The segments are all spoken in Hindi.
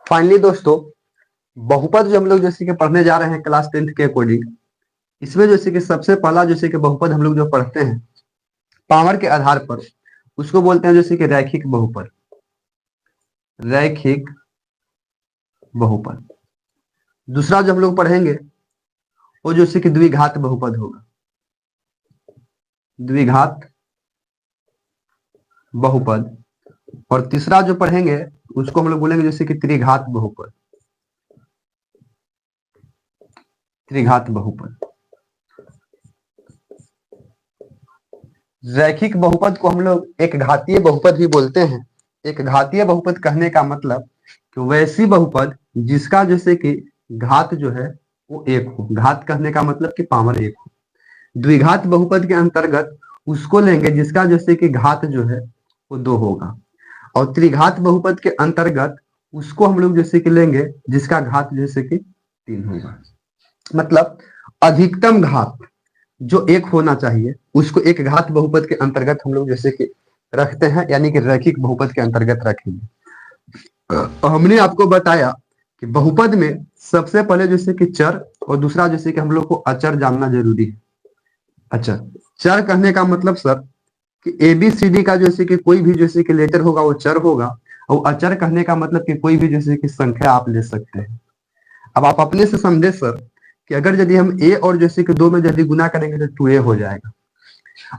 फाइनली दोस्तों, बहुपद जो हम लोग जैसे कि पढ़ने जा रहे हैं क्लास 10th के अकॉर्डिंग, इसमें जैसे कि सबसे पहला जैसे कि बहुपद हम लोग जो पढ़ते हैं पावर के आधार पर, उसको बोलते हैं जैसे कि रैखिक बहुपद। रैखिक बहुपद। दूसरा जो हम लोग पढ़ेंगे वो जैसे कि द्विघात बहुपद होगा। द्विघात बहुपद। और तीसरा जो पढ़ेंगे उसको हम लोग बोलेंगे जैसे कि त्रिघात बहुपद। त्रिघात बहुपद। रैखिक बहुपद को हम लोग एक घातीय बहुपद भी बोलते हैं। एक घातीय बहुपद कहने का मतलब कि वैसी बहुपद जिसका जैसे कि घात जो है वो एक हो। घात कहने का मतलब कि पावर एक हो। द्विघात बहुपद के अंतर्गत उसको लेंगे जिसका जैसे कि घात जो है वो दो होगा। और त्रिघात बहुपद के अंतर्गत उसको हम लोग जैसे कि लेंगे जिसका घात जैसे कि तीन होगा। मतलब अधिकतम घात जो एक होना चाहिए उसको एक घात बहुपद के अंतर्गत हम लोग जैसे कि रखते हैं, यानी कि रैखिक बहुपद के अंतर्गत रखेंगे। हमने आपको बताया कि बहुपद में सबसे पहले जैसे कि चर और दूसरा जैसे कि हम लोग को अचर जानना जरूरी है। अचर। चर कहने का मतलब सर कि ABCD का जैसे कि कोई भी जैसे कि लेटर होगा वो चर होगा। और अचर कहने का मतलब कि कोई भी जैसे कि संख्या आप ले सकते हैं। अब आप अपने से समझे सर कि अगर यदि हम ए और जैसे कि दो में यदि गुना करेंगे तो 2A हो जाएगा।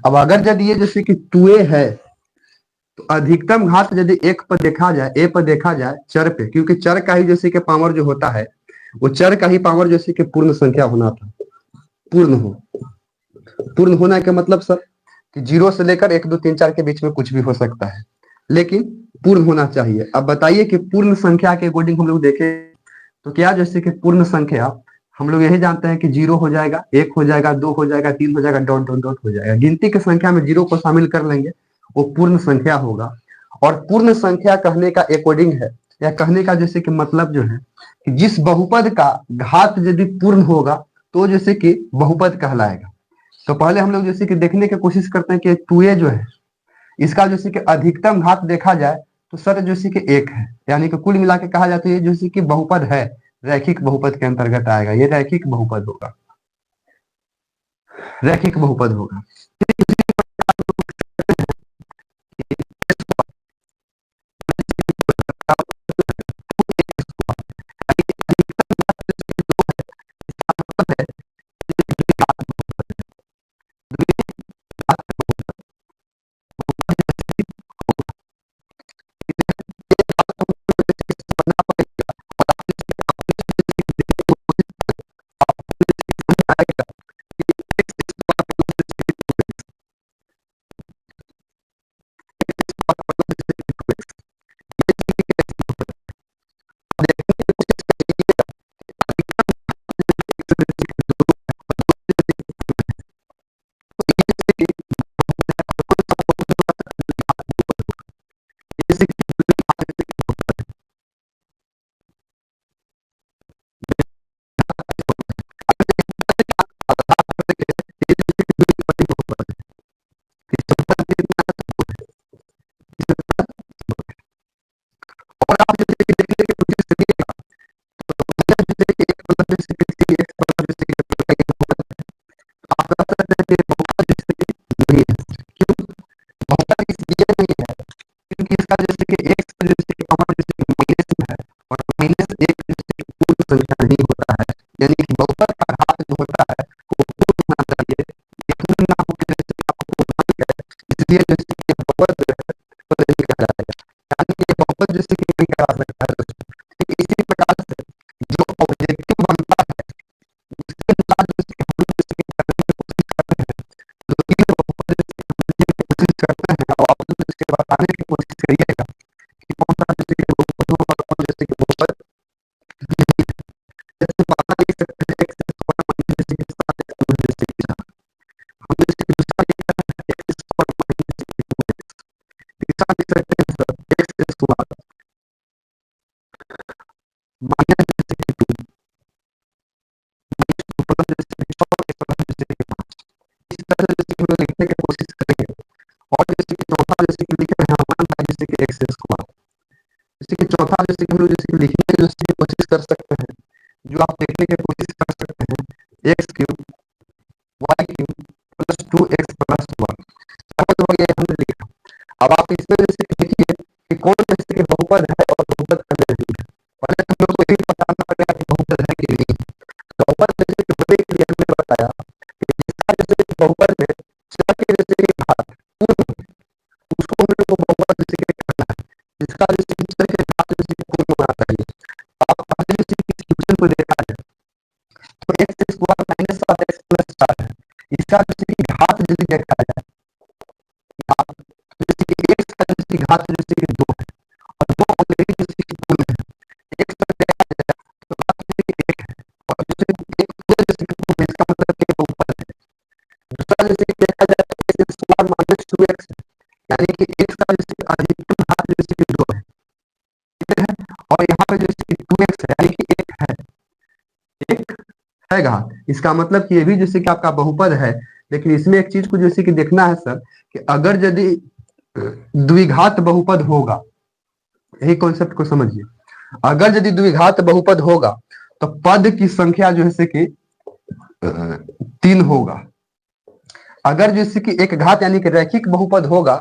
अब अगर यदि ये जैसे कि 2A है तो अधिकतम घात यदि एक पर देखा जाए, ए पर देखा जाए चर पे, क्योंकि चर का ही जैसे कि पावर जो होता है वो चर का ही पावर जैसे कि पूर्ण संख्या होना था। पूर्ण हो। पूर्ण होना का मतलब सर कि 0 से लेकर 1 2 3 4 के बीच में कुछ भी हो सकता है, लेकिन पूर्ण होना चाहिए। अब बताइए कि पूर्ण संख्या के अकॉर्डिंग हम लोग देखें तो क्या जैसे कि पूर्ण संख्या हम लोग यही जानते हैं कि 0 हो जाएगा, 1 हो जाएगा, 2 हो जाएगा, 3 हो जाएगा, डॉट डॉट डॉट हो जाएगा। गिनती की संख्या में 0 को शामिल कर लेंगे, वो पूर्ण संख्या होगा। और पूर्ण संख्या कहने का अकॉर्डिंग है, या कहने का जैसे कि मतलब जो है कि जिस बहुपद का घात यदि पूर्ण होगा तो जैसे कि बहुपद कहलाएगा। तो पहले हम लोग जैसे कि देखने की कोशिश करते हैं कि 2A जो है इसका जैसे कि अधिकतम घात देखा जाए तो सर जैसे कि एक है, यानी कि कुल मिला के कहा जाता है ये जैसे कि बहुपद है, रैखिक बहुपद के अंतर्गत आएगा। ये रैखिक बहुपद होगा। रैखिक बहुपद होगा। क्योंकि इसका जैसे कि x जैसे कि पावर जैसे कि माइनस में है और माइनस एक जैसे कि पूर्ण संख्या नहीं होता है, यानी कि बहुपद का घात जो होता है वो पूर्ण होना चाहिए। ये पूर्ण ना होकर जैसे कि आपको पूर्ण नहीं है, इसलिए जैसे कि बहुपद जो है वो नहीं कहा जाएगा, यानी कि बहुपद जैसे कि नहीं करा सकता है दोस्तों। ठीक इसी प्रकार से जो ऑब्जेक्टिव बनता है उसके साथ जैसे कि हम जैसे कि करने की कोशिश करते हैं, तो ये बहुपद जैसे कि समझने की कोशिश करते हैं और आप लोग इसके बताने की कोशिश करिएगा कि कौन सा जैसे कि बहुपद होगा और कौन जैसे कि बहुपद नहीं है। जैसे पता लिख सकते हैं x स्क्वायर माइनस जैसे कि 7 x प्लस जैसे कि 4। हम जैसे कि दूसरा लिख सकते हैं x स्क्वायर माइनस जैसे कि 2x। तीसरा लिख सकते हैं सर x स्क्वायर माइनस जैसे कि 2 प्लस जैसे कि 6 प्लस जैसे कि 5। इस तरह से जैसे कि हम लोग लिखने की कोशिश करेंगे। और जैसे कि चौथा जैसे कि लिखे हैं 1 बाई जैसे कि x चौथा जैसे कि हम लोग जैसे कि लिखने की जैसे कि कोशिश कर सकते हैं, जो आप देखने की कोशिश कर सकते हैं, x cube y cube plus 2x plus 1 तो ये हमने लिखा। अब आप इसमें जैसे कि देखिए कि कौन जैसे कि बहुपद है और बहुपद का नहीं है। पहले हम लोग को यही बताना पड़ेगा कि बहुपद है कि नहीं है। बहुपद जैसे कि होने के लिए हमने बताया कि जिसका जैसे कि बहुपद में चर के जैसे कि घात पूर्ण हो, उसको हम लोग को बहुपद जैसे कि करना है। जिसका जैसे कि चर के घात जैसे कि पूर्ण होना चाहिए। आप पहले जैसे कि इक्वेशन को देखा जाए तो x square minus 7x plus 4 है। इसका जैसे कि घात यदि देखा जाए जैसे कि एक्स का जैसे कि घात जैसे कि 2 है और 2 ऑलरेडी जैसे कि पूर्ण है। एक्स का देखा जाए तो घात जैसे कि 1 है और जैसे कि 1 पूर्ण जैसे कि पूर्ण है, इसका मतलब कि ऊपर है। दूसरा जैसे कि देखा जाए तो एक्स स्क्वायर माइनस 2x है, यानी कि एक्स का जैसे कि अधिकतम घात जैसे कि 2 है, ठीक है। और यहाँ पे जैसे कि 2x है, यानी कि 1 है, 1 है घात। इसका मतलब कि ये भी जैसे कि आपका बहुपद है। लेकिन इसमें एक चीज को जैसे कि देखना है सर कि अगर यदि द्विघात बहुपद होगा, यही कॉन्सेप्ट को समझिए, अगर यदि द्विघात बहुपद होगा तो पद की संख्या जो है कि 3 होगा। अगर जैसे कि एक घात यानी कि रैखिक बहुपद होगा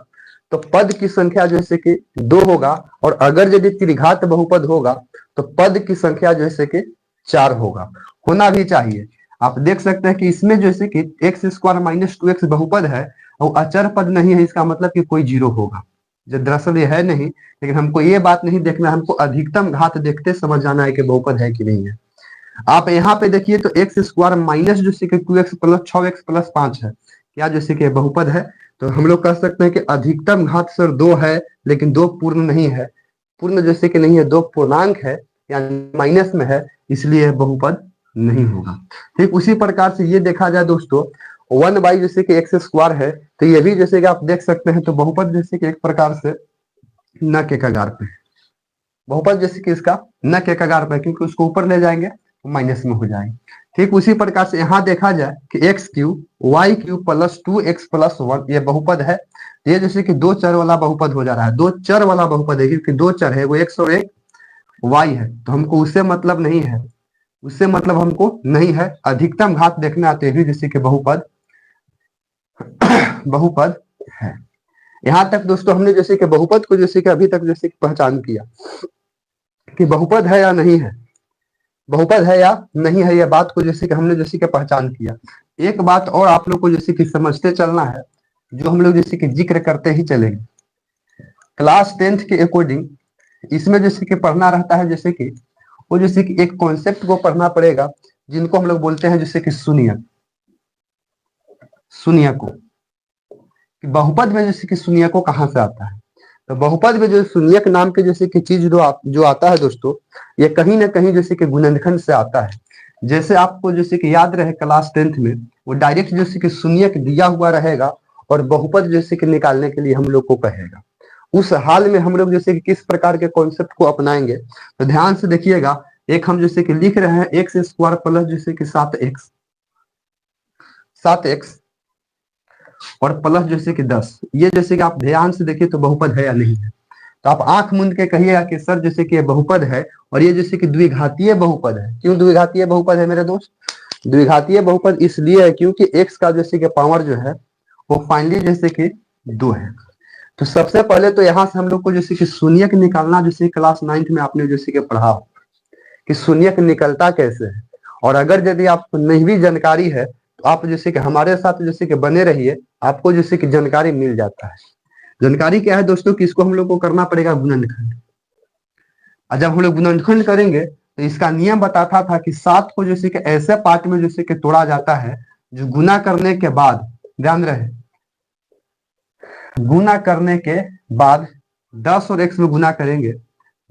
तो पद की संख्या जैसे कि 2 होगा, और अगर यदि त्रिघात बहुपद होगा तो पद की संख्या जैसे कि 4 होगा, होना भी चाहिए। आप देख सकते हैं कि इसमें जैसे कि एक्स स्क्वायर माइनस 2x बहुपद है और अचर पद नहीं है, इसका मतलब कि कोई जीरो होगा, जो दरअसल ये है नहीं। लेकिन हमको ये बात नहीं देखना, हमको अधिकतम घात देखते समझ जाना है कि बहुपद है कि नहीं है। आप यहाँ पे देखिए तो एक्स स्क्वायर माइनस जैसे कि 2x प्लस 6x प्लस 5 है, क्या जैसे कि बहुपद है। तो हम लोग कह सकते हैं कि अधिकतम घात सर 2 है, लेकिन 2 पूर्ण नहीं है, पूर्ण जैसे कि नहीं है, 2 पूर्णांक है यानी माइनस में है, इसलिए बहुपद नहीं होगा। ठीक उसी प्रकार से ये देखा जाए दोस्तों, 1 बाई जैसे कि एक्स स्क्वायर है, तो ये भी जैसे कि आप देख सकते हैं तो बहुपद जैसे कि एक प्रकार से न के कगार पे है। बहुपद जैसे कि इसका न के कगार पे, क्योंकि उसको ऊपर ले जाएंगे तो माइनस में हो जाएंगे। ठीक उसी प्रकार से यहाँ देखा जाए कि x cube y cube plus 2x plus 1 ये बहुपद है। ये जैसे कि 2 चर वाला बहुपद हो जा रहा है, 2 चर वाला बहुपद है, क्योंकि 2 चर है, वो एक्स और एक वाई है, तो हमको उससे मतलब नहीं है, उससे मतलब हमको नहीं है। अधिकतम घात देखने आते हैं जैसे कि बहुपद बहुपद है। यहाँ तक दोस्तों हमने जैसे कि बहुपद को जैसे कि अभी तक जैसे कि पहचान किया कि बहुपद है या नहीं है, बहुपद है या नहीं है, यह बात को जैसे कि हमने जैसे कि पहचान किया। एक बात और आप लोग को जैसे कि समझते चलना है, जो हम लोग जैसे कि जिक्र करते ही चलेंगे। क्लास 10th के अकॉर्डिंग इसमें जैसे कि पढ़ना रहता है, जैसे कि वो जैसे कि एक कॉन्सेप्ट को पढ़ना पड़ेगा जिनको हम लोग बोलते हैं जैसे कि शून्यक। शून्यक को कि बहुपद में जैसे कि शून्यक को कहाँ से आता है, तो बहुपद में जो शून्यक नाम के जैसे कि चीज जो आता है दोस्तों, ये कहीं ना कहीं जैसे कि गुणनखंड से आता है। जैसे आपको जैसे कि याद रहे क्लास 10th में वो डायरेक्ट जैसे कि शून्यक दिया हुआ रहेगा और बहुपद जैसे कि निकालने के लिए हम लोग को कहेगा। उस हाल में हम लोग जैसे कि किस प्रकार के कॉन्सेप्ट को अपनाएंगे, तो ध्यान से देखिएगा। एक हम जैसे कि लिख रहे हैं एक्स स्क्वायर प्लस जैसे कि 7x और प्लस जैसे कि 10, ये जैसे कि आप ध्यान से देखिए तो बहुपद है या नहीं है। तो आप आंख मूंद के कहिएगा कि सर जैसे कि ये बहुपद है और ये जैसे कि द्विघातीय बहुपद है। क्यों द्विघातीय बहुपद है मेरे दोस्त? द्विघातीय बहुपद इसलिए है क्योंकि एक्स का जैसे कि पावर जो है वो फाइनली जैसे कि 2 है। तो सबसे पहले तो यहाँ से हम लोग को जैसे कि शून्यक निकालना, जैसे क्लास 9th में आपने जैसे कि पढ़ा हो कि शून्यक निकलता कैसे है। और अगर यदि आपको नहीं भी जानकारी है तो आप जैसे कि हमारे साथ जैसे कि बने रहिए, आपको जैसे कि जानकारी मिल जाता है। जानकारी क्या है दोस्तों कि इसको हम लोग को करना पड़ेगा गुणनखंड। और जब हम लोग गुणनखंड करेंगे तो इसका नियम बताता था कि 7 को जैसे कि ऐसे पार्ट में जैसे कि तोड़ा जाता है जो गुना करने के बाद, ध्यान रहे, गुना करने के बाद 10 और x में गुना करेंगे,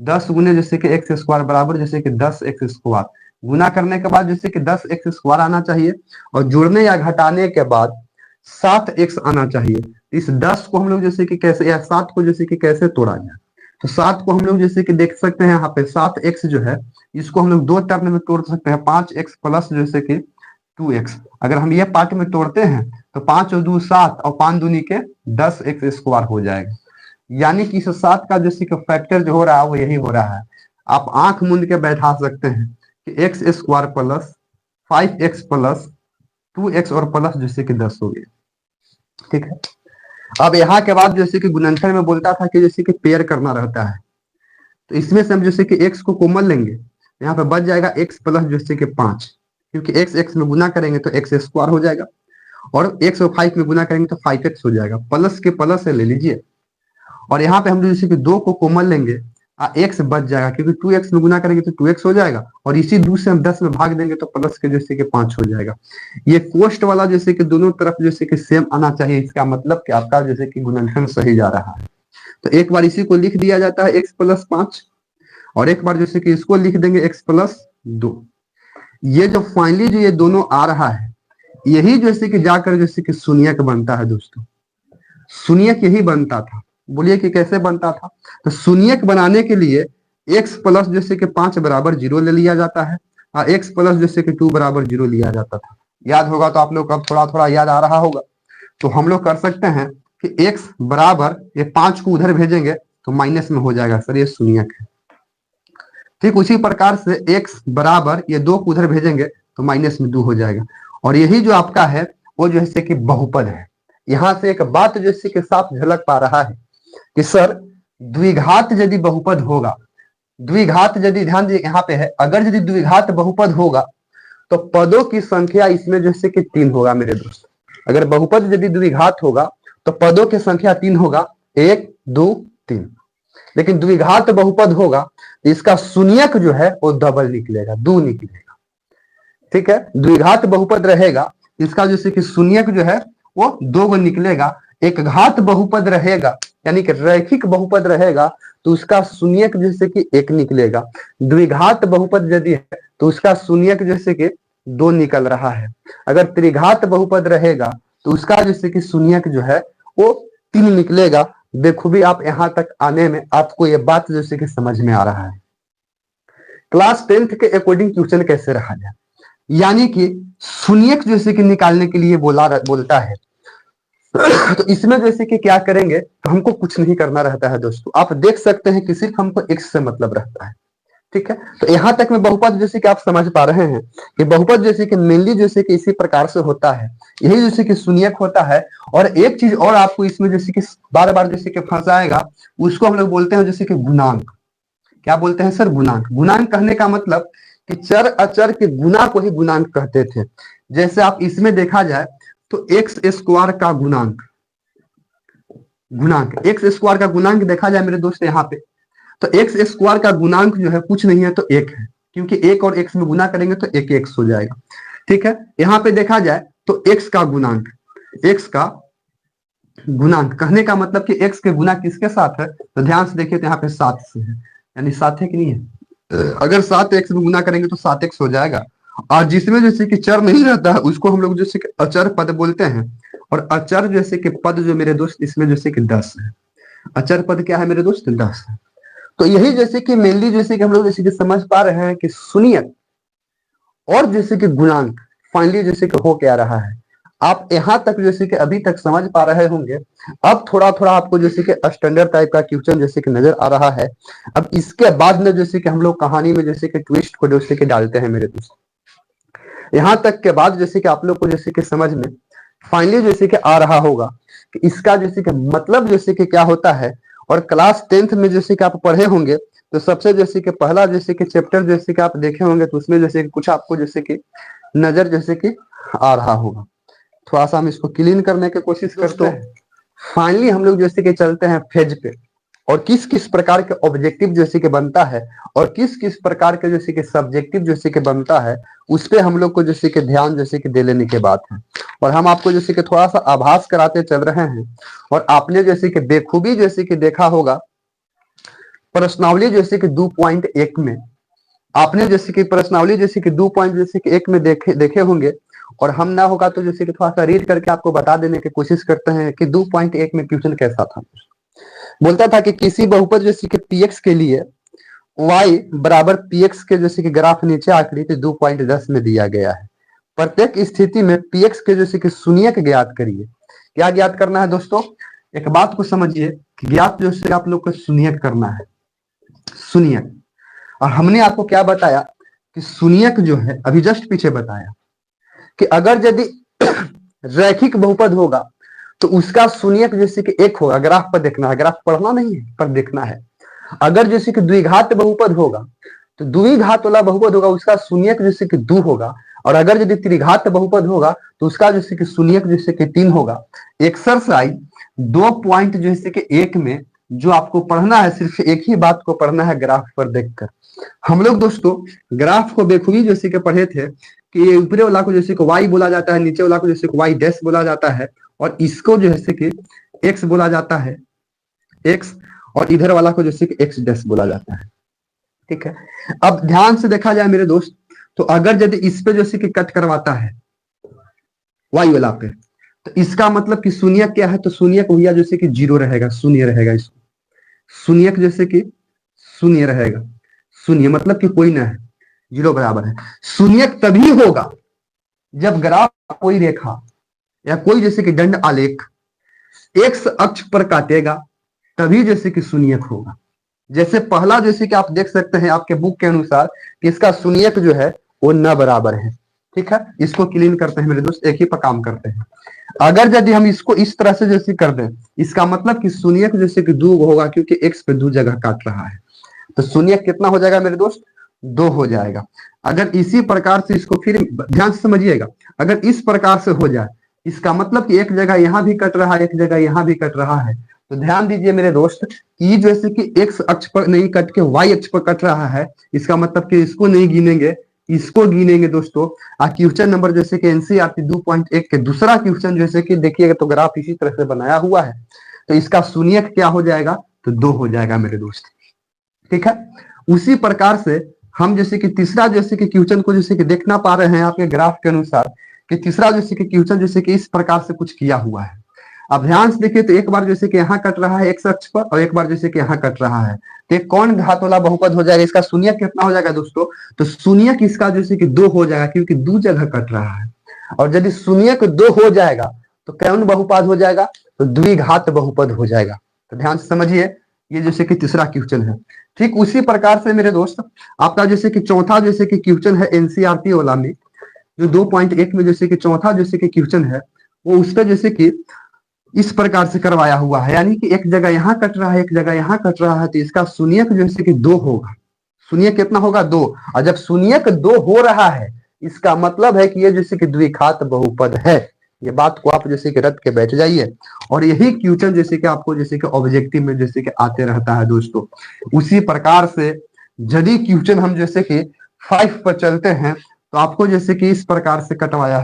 10 गुने जैसे कि एक्स स्क्वायर बराबर जैसे कि 10x स्क्वायर, गुना करने के बाद जैसे कि 10x स्क्वायर आना चाहिए और जोड़ने या घटाने के बाद 7x आना चाहिए। इस 10 को हम लोग जैसे कि कैसे, या 7 को जैसे कि कैसे तोड़ा जाए, तो 7 को हम लोग जैसे कि देख सकते हैं यहाँ पे 7x जो है इसको हम लोग 2 टर्म में तोड़ सकते हैं, 5x प्लस जैसे कि 2x। अगर हम ये पार्ट में तोड़ते हैं तो 5 और 2 7 और 5 दूनी के 10x स्क्वायर हो जाएगा। यानी कि इस 7 का जैसे कि फैक्टर जो हो रहा है वो यही हो रहा है, आप आंख मूंद के बैठा सकते हैं कि x square plus 5x plus 2x और प्लस जैसे कि 10 हो गया। ठीक है, अब यहाँ के बाद जैसे कि गुणनखंड में बोलता था कि जैसे कि पेयर करना रहता है, तो इसमें से हम जैसे कि x को कॉमन लेंगे, यहाँ पे बच जाएगा x प्लस जैसे कि 5, क्योंकि x x में गुना करेंगे तो x स्क्वायर हो जाएगा, और x और 5 में गुना करेंगे तो 5x हो जाएगा, प्लस के प्लस से ले लीजिए। और यहाँ पे हम जैसे कि 2 को कॉमन लेंगे, x बच जाएगा, क्योंकि 2x में गुना करेंगे तो 2x हो जाएगा, और इसी 2 से हम 10 में भाग देंगे तो प्लस के जैसे कि 5 हो जाएगा। ये कोष्ट वाला जैसे कि दोनों तरफ जैसे कि सेम आना चाहिए, इसका मतलब कि आपका जैसे कि गुणनखंड सही जा रहा है। तो एक बार इसी को लिख दिया जाता है x प्लस 5, और एक बार जैसे कि इसको लिख देंगे x प्लस 2। ये जो फाइनली जो ये दोनों आ रहा है, यही जैसे कि जाकर जैसे कि शून्यक बनता है दोस्तों। शून्यक यही बनता था, बोलिए कि कैसे बनता था। तो शून्यक बनाने के लिए x प्लस जैसे कि 5 बराबर 0 ले लिया जाता है, और x प्लस जैसे कि 2 बराबर 0 लिया जाता था। याद होगा तो आप लोग अब थोड़ा थोड़ा याद आ रहा होगा। तो हम लोग कर सकते हैं कि x बराबर ये 5 को उधर भेजेंगे तो माइनस में हो जाएगा सर, ये शून्यक है। ठीक उसी प्रकार से x बराबर ये 2 को उधर भेजेंगे तो माइनस में 2 हो जाएगा, और यही जो आपका है वो जैसे कि बहुपद है। यहां से एक बात जैसे कि साफ झलक पा रहा है कि सर द्विघात यदि बहुपद होगा, द्विघात यदि ध्यान दीजिए यहाँ पे है, अगर यदि द्विघात बहुपद होगा तो पदों की संख्या इसमें जैसे कि 3 होगा मेरे दोस्त। अगर बहुपद यदि द्विघात होगा तो पदों की संख्या 3 होगा, 1 2 3। लेकिन द्विघात बहुपद होगा तो इसका शून्यक जो है वो डबल निकलेगा, 2 निकलेगा। ठीक है, द्विघात बहुपद रहेगा, इसका जैसे कि शून्यक जो है वो 2 गो निकलेगा। एक घात बहुपद रहेगा यानी कि रैखिक बहुपद रहेगा तो उसका शून्यक जैसे कि 1 निकलेगा। द्विघात बहुपद यदि है तो उसका शून्यक जैसे कि 2 निकल रहा है। अगर त्रिघात बहुपद रहेगा तो उसका जैसे कि शून्यक जो है वो 3 निकलेगा। देखो आप यहाँ तक आने में आपको ये बात जैसे कि समझ में आ रहा है। क्लास 10th के अकॉर्डिंग क्वेश्चन कैसे रहा जाए, यानी कि शून्यक जैसे कि निकालने के लिए बोलता है। तो इसमें जैसे कि क्या करेंगे, तो हमको कुछ नहीं करना रहता है दोस्तों। आप देख सकते हैं कि सिर्फ हमको x से मतलब रहता है। ठीक है, तो यहां तक में बहुपद जैसे कि आप समझ पा रहे हैं कि बहुपद जैसे कि मेनली जैसे कि इसी प्रकार से होता है, यही जैसे कि शून्यक होता है। और एक चीज और आपको इसमें जैसे कि बार बार जैसे कि फंसाएगा, उसको हम लोग बोलते हैं जैसे कि गुणांक। क्या बोलते हैं सर? गुणांक। गुणांक कहने का मतलब कि चर अचर के गुना को ही गुणांक कहते थे। जैसे आप इसमें देखा जाए तो एक्स स्क्वायर का गुणांक, एक्स स्क्वायर का गुणांक देखा जाए मेरे दोस्त यहाँ पे, तो एक्स स्क्वायर का गुणांक जो है कुछ नहीं है तो 1 है, क्योंकि 1 और x में गुना करेंगे तो 1 x हो जाएगा। ठीक है, यहाँ पे देखा जाए तो x का गुणांक, x का गुणांक कहने का मतलब कि x के गुना किसके साथ है, तो ध्यान से देखिए तो यहाँ पे 7 से है, यानी 7 है कि नहीं है। अगर 7x में गुना करेंगे तो 7x हो जाएगा। और जिसमें जैसे कि चर नहीं रहता है उसको हम लोग जैसे कि अचर पद बोलते हैं। और अचर जैसे कि पद जो मेरे दोस्त इसमें जैसे कि 10 है। अचर पद क्या है मेरे दोस्त? 10 है। तो यही जैसे कि मेनली जैसे कि हम लोग जैसे कि समझ पा रहे हैं कि शून्यक और जैसे कि गुणांक फाइनली जैसे कि हो क्या रहा है। आप यहां तक जैसे कि अभी तक समझ पा रहे होंगे। अब थोड़ा थोड़ा आपको जैसे कि स्टैंडर्ड टाइप का क्वेश्चन जैसे कि नजर आ रहा है। अब इसके बाद में जैसे कि हम लोग कहानी में जैसे कि ट्विस्ट को जैसे कि डालते हैं मेरे दोस्त। यहां तक के बाद जैसे कि आप लोग को जैसे कि समझ में फाइनली जैसे कि आ रहा होगा कि इसका जैसे कि मतलब जैसे कि क्या होता है। और क्लास 10th में जैसे कि आप पढ़े होंगे तो सबसे जैसे कि पहला जैसे कि चैप्टर जैसे कि आप देखे होंगे तो उसमें जैसे कि कुछ आपको जैसे कि नजर जैसे कि आ रहा होगा। थोड़ा सा हम इसको क्लीन करने की कोशिश करते हैं। फाइनली हम लोग जैसे कि चलते हैं फेज पे, और किस किस प्रकार के ऑब्जेक्टिव जैसे कि बनता है और किस किस प्रकार के जैसे कि सब्जेक्टिव जैसे कि बनता है, उस पे हम लोग को जैसे कि ध्यान जैसे कि दे लेने के बात है। और हम आपको जैसे कि थोड़ा सा आभास कराते चल रहे हैं। और आपने जैसे कि बेखूबी जैसे कि देखा होगा प्रश्नावली जैसे कि 2.1 में, आपने जैसे कि प्रश्नावली जैसे कि 2.1 में देखे होंगे। और हम ना होगा तो जैसे कि थोड़ा सा रीड करके आपको बता देने की कोशिश करते हैं कि 2.1 में क्वेश्चन कैसा था। बोलता था कि किसी बहुपद जैसे कि px के लिए y बराबर px के जैसे कि ग्राफ नीचे आकृति 2.10 में दिया गया है। प्रत्येक स्थिति में px के जैसे कि शून्यक ज्ञात करिए। क्या ज्ञात करना है दोस्तों? एक बात को समझिए कि ज्ञात जैसे आप लोग को शून्यक करना है, शून्यक। और हमने आपको क्या बताया कि शून्यक जो है अभी जस्ट पीछे बताया कि अगर यदि रैखिक बहुपद होगा तो उसका शून्यक जैसे कि एक होगा। ग्राफ पर देखना है, ग्राफ पढ़ना नहीं है पर देखना है। अगर जैसे कि द्विघात बहुपद होगा तो द्विघात वाला बहुपद होगा उसका शून्यक जैसे कि 2 होगा। और अगर यदि त्रिघात बहुपद होगा तो उसका जैसे कि शून्यक जैसे कि 3 होगा। एक्सरसाइज 2 जैसे कि 1 में जो आपको पढ़ना है सिर्फ एक ही बात को पढ़ना है ग्राफ पर देखकर। हम लोग दोस्तों ग्राफ को बेखूबी जैसे कि पढ़े थे कि ये ऊपरे वाला को जैसे कि y बोला जाता है, नीचे वाला को जैसे कि y डैश बोला जाता है, और इसको जैसे कि x बोला जाता है x, और इधर वाला को जैसे कि x डैश बोला जाता है। ठीक है, अब ध्यान से देखा जाए मेरे दोस्त, तो अगर यदि इस पे जैसे कि कट करवाता है y वाला पे, तो इसका मतलब कि शून्यक क्या है, तो शून्यक भैया जैसे कि 0 रहेगा, शून्य रहेगा। इसको शून्यक जैसे कि शून्य रहेगा, शून्य मतलब कि कोई ना है, 0 बराबर है। शून्यक तभी होगा जब ग्राफ कोई रेखा या कोई जैसे कि दंड आलेख एक्स अक्ष पर काटेगा, तभी जैसे कि शून्यक होगा। जैसे पहला जैसे कि आप देख सकते हैं आपके बुक के अनुसार कि इसका शून्यक जो है वो न बराबर है। ठीक है, इसको क्लीन करते हैं मेरे दोस्त, एक ही पर काम करते हैं। अगर यदि हम इसको इस तरह से जैसे कर दें, इसका मतलब कि शून्यक जैसे कि 2 होगा, क्योंकि एक्स पे 2 जगह काट रहा है। तो शून्यक कितना हो जाएगा मेरे दोस्त, 2 हो जाएगा। अगर इसी प्रकार से इसको फिर ध्यान से समझिएगा, अगर इस प्रकार से हो जाए, इसका मतलब कि एक जगह यहां भी कट रहा है, एक जगह यहां भी कट रहा है। तो ध्यान दीजिए मेरे दोस्त कि जैसे कि एक्स अक्ष पर नहीं कट के वाई अक्ष पर कट रहा है, इसका मतलब कि इसको नहीं गिनेंगे, इसको गिनेंगे दोस्तों। क्वेश्चन नंबर जैसे कि एनसीईआरटी 2.1 के दूसरा क्वेश्चन जैसे कि देखिएगा तो ग्राफ इसी तरह से बनाया हुआ है, तो इसका शून्यक क्या हो जाएगा, तो 2 हो जाएगा मेरे दोस्त। ठीक है, उसी प्रकार से हम जैसे कि तीसरा जैसे कि क्वेश्चन को जैसे कि देखना पा रहे हैं आपके ग्राफ के अनुसार कि तीसरा जैसे कि क्वेश्चन जैसे कि इस प्रकार से कुछ किया हुआ है। अब ध्यान से देखिए तो एक बार जैसे कि यहाँ कट रहा है एक्स अक्ष पर, और एक बार जैसे कि यहाँ कट रहा है, तो ये कौन घात वाला बहुपद हो जाएगा, इसका शून्यक कितना हो जाएगा दोस्तों, तो शून्यक इसका जैसे कि 2 हो जाएगा, क्योंकि 2 जगह कट रहा है। और यदि शून्यक 2 हो जाएगा तो कौन बहुपद हो जाएगा, तो द्विघात बहुपद हो जाएगा। तो ध्यान से समझिए, ये जैसे कि तीसरा क्वेश्चन है। ठीक उसी प्रकार से मेरे दोस्त आपका जैसे कि चौथा जैसे कि क्वेश्चन है एनसीईआरटी वाला में, जो 2.1 में जैसे कि चौथा जैसे कि क्वेश्चन है, वो उस पर जैसे कि इस प्रकार से करवाया हुआ है, यानी कि एक जगह यहाँ कट रहा है, एक जगह यहाँ कट रहा है, तो इसका शून्यक जैसे कि 2 होगा। शून्यक कितना होगा, 2। और जब शून्यक 2 हो रहा है, इसका मतलब है कि ये जैसे कि द्विघात बहुपद है। ये बात को आप जैसे कि रट के बैठ जाइए। और यही क्वेश्चन जैसे कि आपको जैसे कि ऑब्जेक्टिव में जैसे कि आते रहता है दोस्तों। उसी प्रकार से यदि क्वेश्चन हम जैसे कि 5 पर चलते हैं, तो आपको जैसे कि इस प्रकार से कटवाया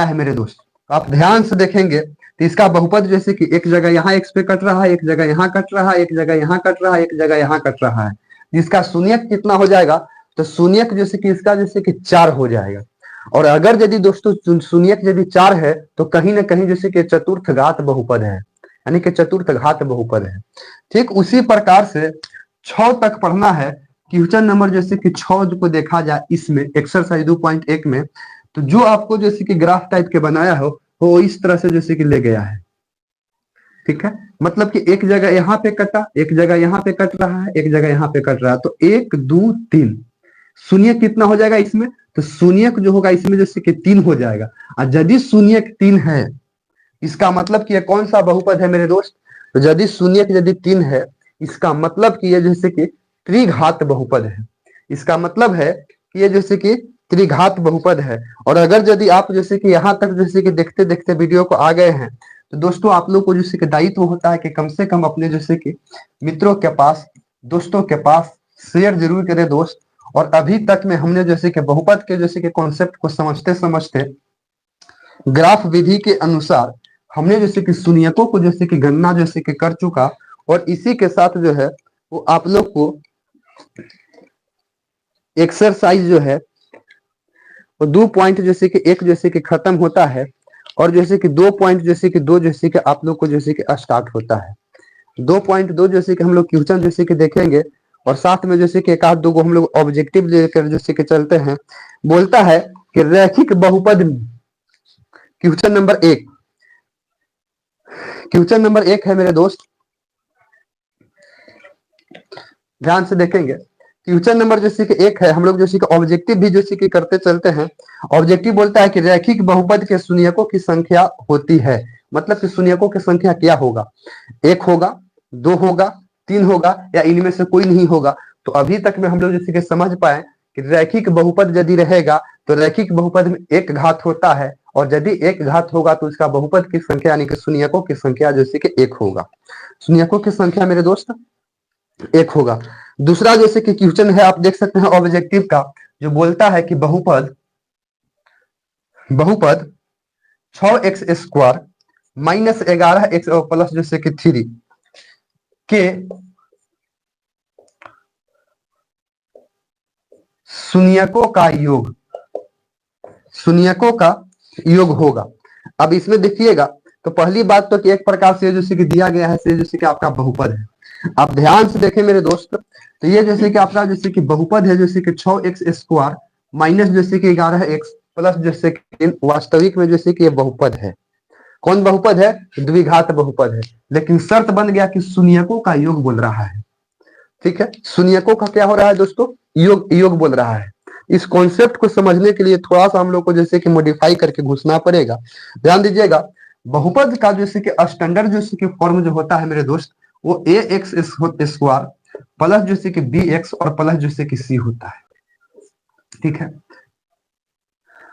है मेरे दोस्त। आप ध्यान से देखेंगे तो इसका बहुपद जैसे कि एक जगह यहाँ एक्स पे कट रहा है, एक जगह यहाँ कट रहा है, एक जगह यहाँ कट रहा है, एक जगह यहाँ कट रहा है। इसका शून्यक कितना हो जाएगा, तो शून्यक जैसे कि इसका जैसे कि 4 हो जाएगा। और अगर यदि दोस्तों शून्यक यदि 4 है तो कहीं ना कहीं जैसे कि चतुर्थ घात बहुपद है, यानी कि चतुर्थ घात बहुपद है। ठीक उसी प्रकार से 6 तक पढ़ना है। क्वेश्चन नंबर जैसे कि 6 को देखा जाए इसमें एक्सरसाइज 2.1 में, तो जो आपको जैसे कि ग्राफ टाइप के बनाया हो वो इस तरह से जैसे कि ले गया है। ठीक है, मतलब कि एक जगह यहाँ पे कटा, एक जगह यहाँ पे कट रहा है, एक जगह यहाँ पे कट रहा है, तो 1 2 3 शून्य कितना हो जाएगा इसमें, तो शून्यक जो होगा इसमें जैसे कि 3 हो जाएगा। और यदि शून्यक 3 है, इसका मतलब कि ये कौन सा बहुपद है मेरे दोस्त, तो यदि शून्यक यदि 3 है, इसका मतलब कि ये जैसे कि त्रिघात बहुपद है। इसका मतलब है कि ये जैसे कि त्रिघात बहुपद है। और अगर यदि आप जैसे कि यहाँ तक जैसे कि देखते देखते वीडियो को आ गए हैं, तो दोस्तों आप लोग को जैसे कि दायित्व होता है कि कम से कम अपने जैसे कि मित्रों के पास, दोस्तों के पास शेयर जरूर करें दोस्त। और अभी तक में हमने जैसे कि बहुपद के जैसे कि कॉन्सेप्ट को समझते समझते ग्राफ विधि के अनुसार हमने जैसे कि शून्यकों को जैसे कि गणना जैसे कि कर चुका। और इसी के साथ जो है वो आप लोग को एक्सरसाइज जो है वो 2 पॉइंट जैसे कि 1 जैसे कि खत्म होता है, और जैसे कि 2 पॉइंट जैसे कि 2 जैसे कि आप लोग को जैसे कि स्टार्ट होता है। 2.2 जैसे कि हम लोग क्वेश्चन जैसे कि देखेंगे, और साथ में जैसे कि एक आध दो को हम लोग ऑब्जेक्टिव लेकर जैसे कि चलते हैं। बोलता है कि रैखिक बहुपद में क्वेश्चन नंबर 1, क्वेश्चन नंबर 1 है मेरे दोस्त, ध्यान से देखेंगे, क्वेश्चन नंबर जैसे कि एक है, हम लोग जैसे कि ऑब्जेक्टिव भी जैसे कि करते चलते हैं। ऑब्जेक्टिव बोलता है कि रैखिक बहुपद के शून्यकों की संख्या होती है, मतलब कि शून्यकों की संख्या क्या होगा, एक होगा, दो होगा, तीन होगा, या इनमें से कोई नहीं होगा। तो अभी तक में हम लोग जैसे कि समझ पाए कि रैखिक बहुपद यदि रहेगा तो रैखिक बहुपद में एक घात होता है, और यदि एक घात होगा तो उसका बहुपद की संख्या यानी कि शून्यकों की संख्या जैसे कि एक होगा। शून्यकों की संख्या मेरे दोस्त एक होगा। दूसरा जैसे कि क्वेश्चन है, आप देख सकते हैं ऑब्जेक्टिव का, जो बोलता है कि बहुपद बहुपद 6x² माइनस 11x और प्लस जैसे कि 3 के शून्यकों का योग, शून्यकों का योग होगा। अब इसमें देखिएगा, तो पहली बात तो कि एक प्रकार से जैसे कि दिया गया है, जैसे कि आपका बहुपद है। आप ध्यान से देखें मेरे दोस्त, तो ये जैसे कि आपका जैसे कि बहुपद है, जैसे कि 6x² माइनस जैसे कि 11x प्लस जैसे कि वास्तविक में जैसे कि ये बहुपद है। कौन बहुपद है? द्विघात बहुपद है। लेकिन शर्त बन गया कि शून्यकों का योग बोल रहा है। ठीक है, शून्यकों का क्या हो रहा है दोस्तों? योग, योग बोल रहा है। इस कॉन्सेप्ट को समझने के लिए थोड़ा सा हम लोग को जैसे कि मॉडिफाई करके घुसना पड़ेगा। ध्यान दीजिएगा, बहुपद का जैसे कि स्टैंडर्ड जैसे कि फॉर्म जो होता है मेरे दोस्त, वो ax² प्लस जैसे कि bx और प्लस जैसे कि c होता है। ठीक है,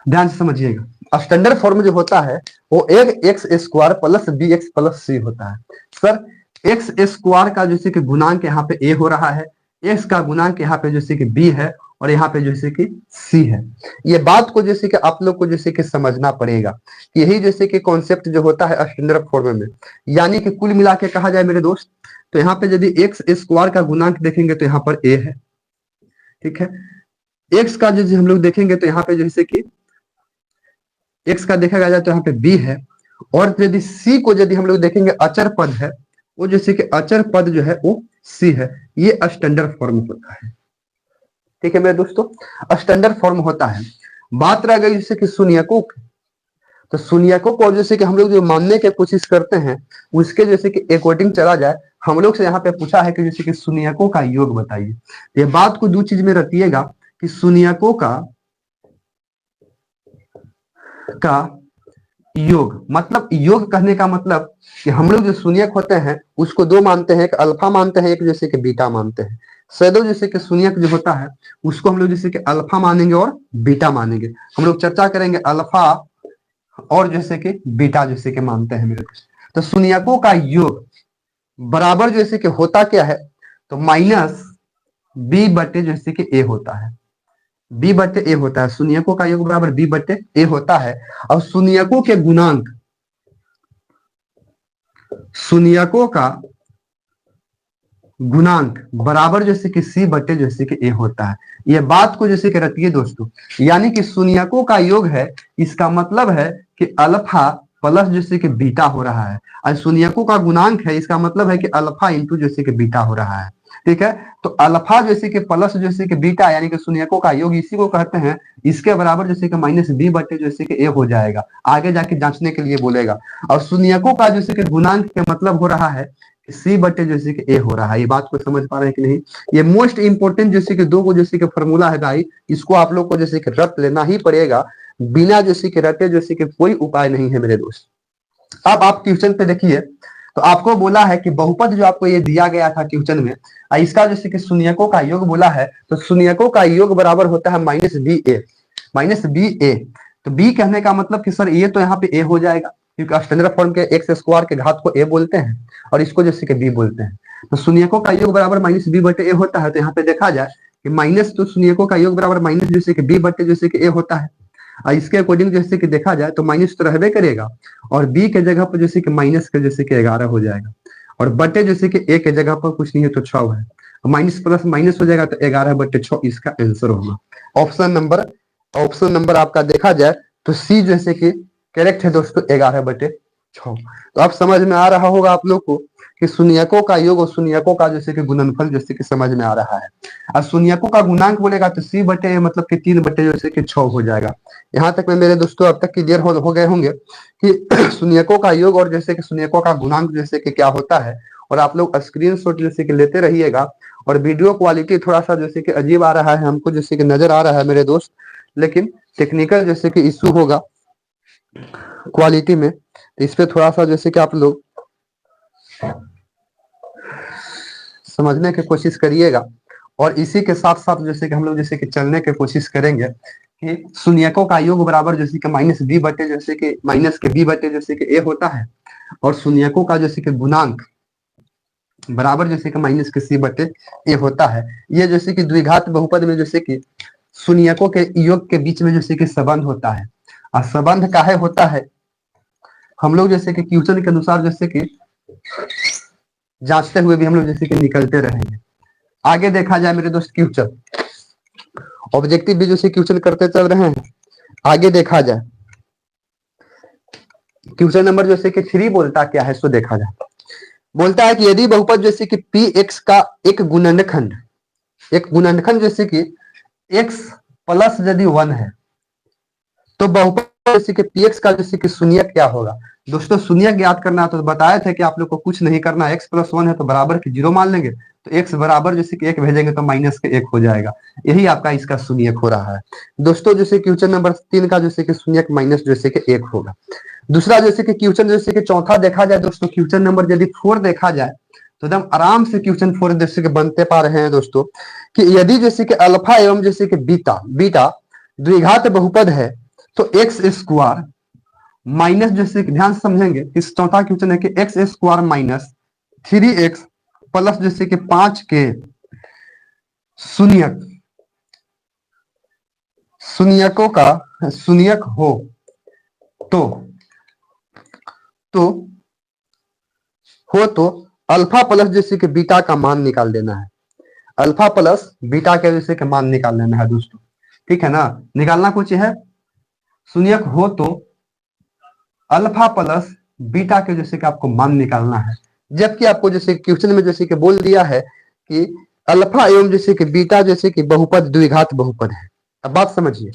ध्यान से समझिएगा, स्टैंडर्ड फॉर्म जो होता है वो x² plus bx plus c होता है। सर x² का जैसे कि गुणांक यहाँ पे a हो रहा है, x का गुणांक यहाँ पे जैसे कि b है, और यहाँ पे जैसे कि c है। ये बात को जैसे कि आप लोग को जैसे कि समझना पड़ेगा। यही जैसे कि कॉन्सेप्ट जो होता है स्टैंडर्ड फॉर्म में, यानी कि कुल मिला के कहा जाए मेरे दोस्त, तो यहाँ पे यदि x² का गुणांक देखेंगे तो यहाँ पर a है। ठीक है, x का जो हम लोग देखेंगे तो यहाँ पे जैसे कि x का देखा जाए तो यहाँ पे b है, और यदि c को यदि हम लोग देखेंगे अचर पद है, वो जैसे कि अचर पद जो है वो c है। ये स्टैंडर्ड फॉर्म होता है। ठीक है मेरे दोस्तों, स्टैंडर्ड फॉर्म होता है। बात रह गई जैसे कि शून्यकों की, तो शून्यकों को जैसे कि हम लोग जो मानने की कोशिश करते हैं उसके जैसे कि अकॉर्डिंग चला जाए, हम लोग से यहाँ पे पूछा है कि जैसे कि शून्यकों का योग बताइए। ये बात को दो चीज में रखिएगा कि शून्यकों का योग, मतलब योग कहने का मतलब कि हम लोग जो शून्यक होते हैं उसको दो मानते हैं, एक अल्फा मानते हैं, एक जैसे कि बीटा मानते हैं। सैदो जैसे कि शून्यक जो होता है उसको हम लोग जैसे कि अल्फा मानेंगे और बीटा मानेंगे। हम लोग चर्चा करेंगे अल्फा और जैसे कि बीटा जैसे कि मानते हैं मेरे दोस्त। तो शून्यकों का योग बराबर जैसे कि होता क्या है, तो माइनस बी बटे जैसे कि ए होता है। बी बटे ए होता है, शून्यकों का योग बराबर बी बटे ए होता है। और शून्यकों के गुणांक, शून्यकों का गुणांक बराबर जैसे कि सी बटे जैसे कि ए होता है। ये बात को जैसे कि रखिए दोस्तों, यानी कि शून्यकों का योग है, इसका मतलब है कि अल्फा प्लस जैसे कि बीटा हो रहा है, और शून्यकों का गुणांक है, इसका मतलब है कि अल्फा इंटू जैसे कि बीटा हो रहा है। ठीक है, तो अल्फा जैसे कि प्लस जैसे कि बीटा यानी कि शून्यकों का योग इसी को कहते हैं। इसके बराबर जैसे कि माइनस बी बटे जैसे कि ए हो जाएगा, आगे जाके जांचने के लिए बोलेगा। और शून्यकों का जैसे कि गुणांक के मतलब हो रहा है सी बटे जैसे कि ए हो रहा है। ये बात को समझ पा रहे हैं कि नहीं? ये मोस्ट इंपोर्टेंट जैसे कि दो को जैसे कि फॉर्मूला है भाई, इसको आप लोग को जैसे कि रट लेना ही पड़ेगा। बिना जैसे कि रटे जैसे कि कोई उपाय नहीं है मेरे दोस्त। अब आप क्वेश्चन पे देखिए, तो आपको बोला है कि बहुपद जो आपको ये दिया गया था क्वेश्चन में, इसका जैसे कि शून्यकों का योग बोला है, तो शून्यकों का योग बराबर होता है माइनस बी ए, माइनस बी ए। तो बी कहने का मतलब कि सर ये तो यहाँ पे ए हो जाएगा, क्योंकि स्टैंडर्ड फॉर्म के x² के घात को ए बोलते हैं और इसको जैसे कि बी बोलते हैं। तो शून्यकों का योग बराबर माइनस बी बटे ए होता है। तो यहाँ पे देखा जाए कि माइनस, तो शून्यकों का योग बराबर माइनस जैसे कि बी बटे जैसे कि ए होता है। और इसके अकॉर्डिंग जैसे कि देखा जाए तो माइनस तो रहबे करेगा, और बी के जगह पर जैसे कि माइनस के जैसे कि 11 हो जाएगा, और बटे जैसे कि ए के जगह पर कुछ नहीं है तो 6 है, माइनस प्लस माइनस हो जाएगा, तो 11 बटे 6 इसका आंसर होगा। ऑप्शन नंबर आपका देखा जाए तो सी जैसे कि करेक्ट है दोस्तों, 11 बटे 6। तो अब समझ में आ रहा होगा आप लोग को कि शून्यकों का योग और शून्यकों का जैसे कि गुणनफल जैसे कि समझ में आ रहा है। और शून्यकों का गुणांक बोलेगा तो सी बटे मतलब कि 3 बटे जैसे कि 6 हो जाएगा। यहाँ तक में मेरे दोस्तों अब तक क्लियर हो गए होंगे कि शून्यकों का योग और जैसे कि शून्यकों का गुणांक जैसे कि क्या होता है, और आप लोग स्क्रीनशॉट जैसे कि लेते रहिएगा। और वीडियो क्वालिटी थोड़ा सा जैसे कि अजीब आ रहा है हमको, जैसे कि नजर आ रहा है मेरे दोस्त, लेकिन टेक्निकल जैसे कि इशू होगा क्वालिटी में, तो इस पे थोड़ा सा जैसे कि आप लोग समझने की कोशिश करिएगा। और इसी के साथ साथ जैसे कि हम लोग जैसे कि चलने की कोशिश करेंगे कि शून्यकों का योग बराबर जैसे कि माइनस बी बटे जैसे कि माइनस के बी बटे जैसे कि ए होता है, और शून्यकों का जैसे कि गुणांक बराबर जैसे कि माइनस के सी बटे ए होता है। ये जैसे कि द्विघात बहुपद में जैसे कि शून्यकों के योग के बीच में जैसे कि संबंध होता है। और संबंध काहे होता है, हम लोग जैसे कि क्वेश्चन के अनुसार जैसे कि जांचते हुए भी हम लोग जैसे कि निकलते रहेंगे। आगे देखा जाए मेरे दोस्त क्वेश्चन, ऑब्जेक्टिव भी जैसे क्वेश्चन करते चल रहे हैं। आगे देखा जाए क्वेश्चन नंबर जैसे कि 3 बोलता क्या है, सो देखा जाए। बोलता है कि यदि बहुपद जैसे कि पी एक्स का एक गुणनखंड जैसे कि एक्स प्लस यदि 1 है, तो बहुपद जैसे कि पी एक्स का जैसे कि शून्यक क्या होगा। दोस्तों शून्यक ज्ञात करना है तो बताए थे कि आप लोग को कुछ नहीं करना, एक्स प्लस 1 है तो बराबर की 0 मान लेंगे, तो एक्स बराबर जैसे कि 1 भेजेंगे तो माइनस के 1 हो जाएगा। यही आपका इसका शून्यक हो रहा है दोस्तों। जैसे क्वेश्चन नंबर 3 का जैसे कि शून्यक माइनस जैसे कि 1 होगा। दूसरा जैसे कि क्वेश्चन जैसे कि चौथा देखा जाए दोस्तों, क्वेश्चन नंबर यदि 4 देखा जाए तो एकदम आराम से क्वेश्चन 4 जैसे कि बनते पा रहे हैं दोस्तों, कि यदि जैसे कि अल्फा एवं जैसे कि बीटा बीटा द्विघात बहुपद है, तो एक्स स्क्वायर माइनस जैसे कि ध्यान से समझेंगे, इस चौथा क्वेश्चन है कि x square minus 3x plus जैसे कि 5 के शून्यक शून्यकों का शून्यक हो तो तो अल्फा प्लस जैसे कि बीटा का मान निकाल देना है। अल्फा प्लस बीटा के जैसे कि मान निकाल लेना है दोस्तों, ठीक है ना। निकालना कुछ है, शून्यक हो तो अल्फा प्लस बीटा के जैसे कि आपको मान निकालना है। जबकि आपको जैसे क्वेश्चन में जैसे कि बोल दिया है कि अल्फा एवं जैसे कि बीटा जैसे कि बहुपद द्विघात बहुपद है। अब बात समझिए,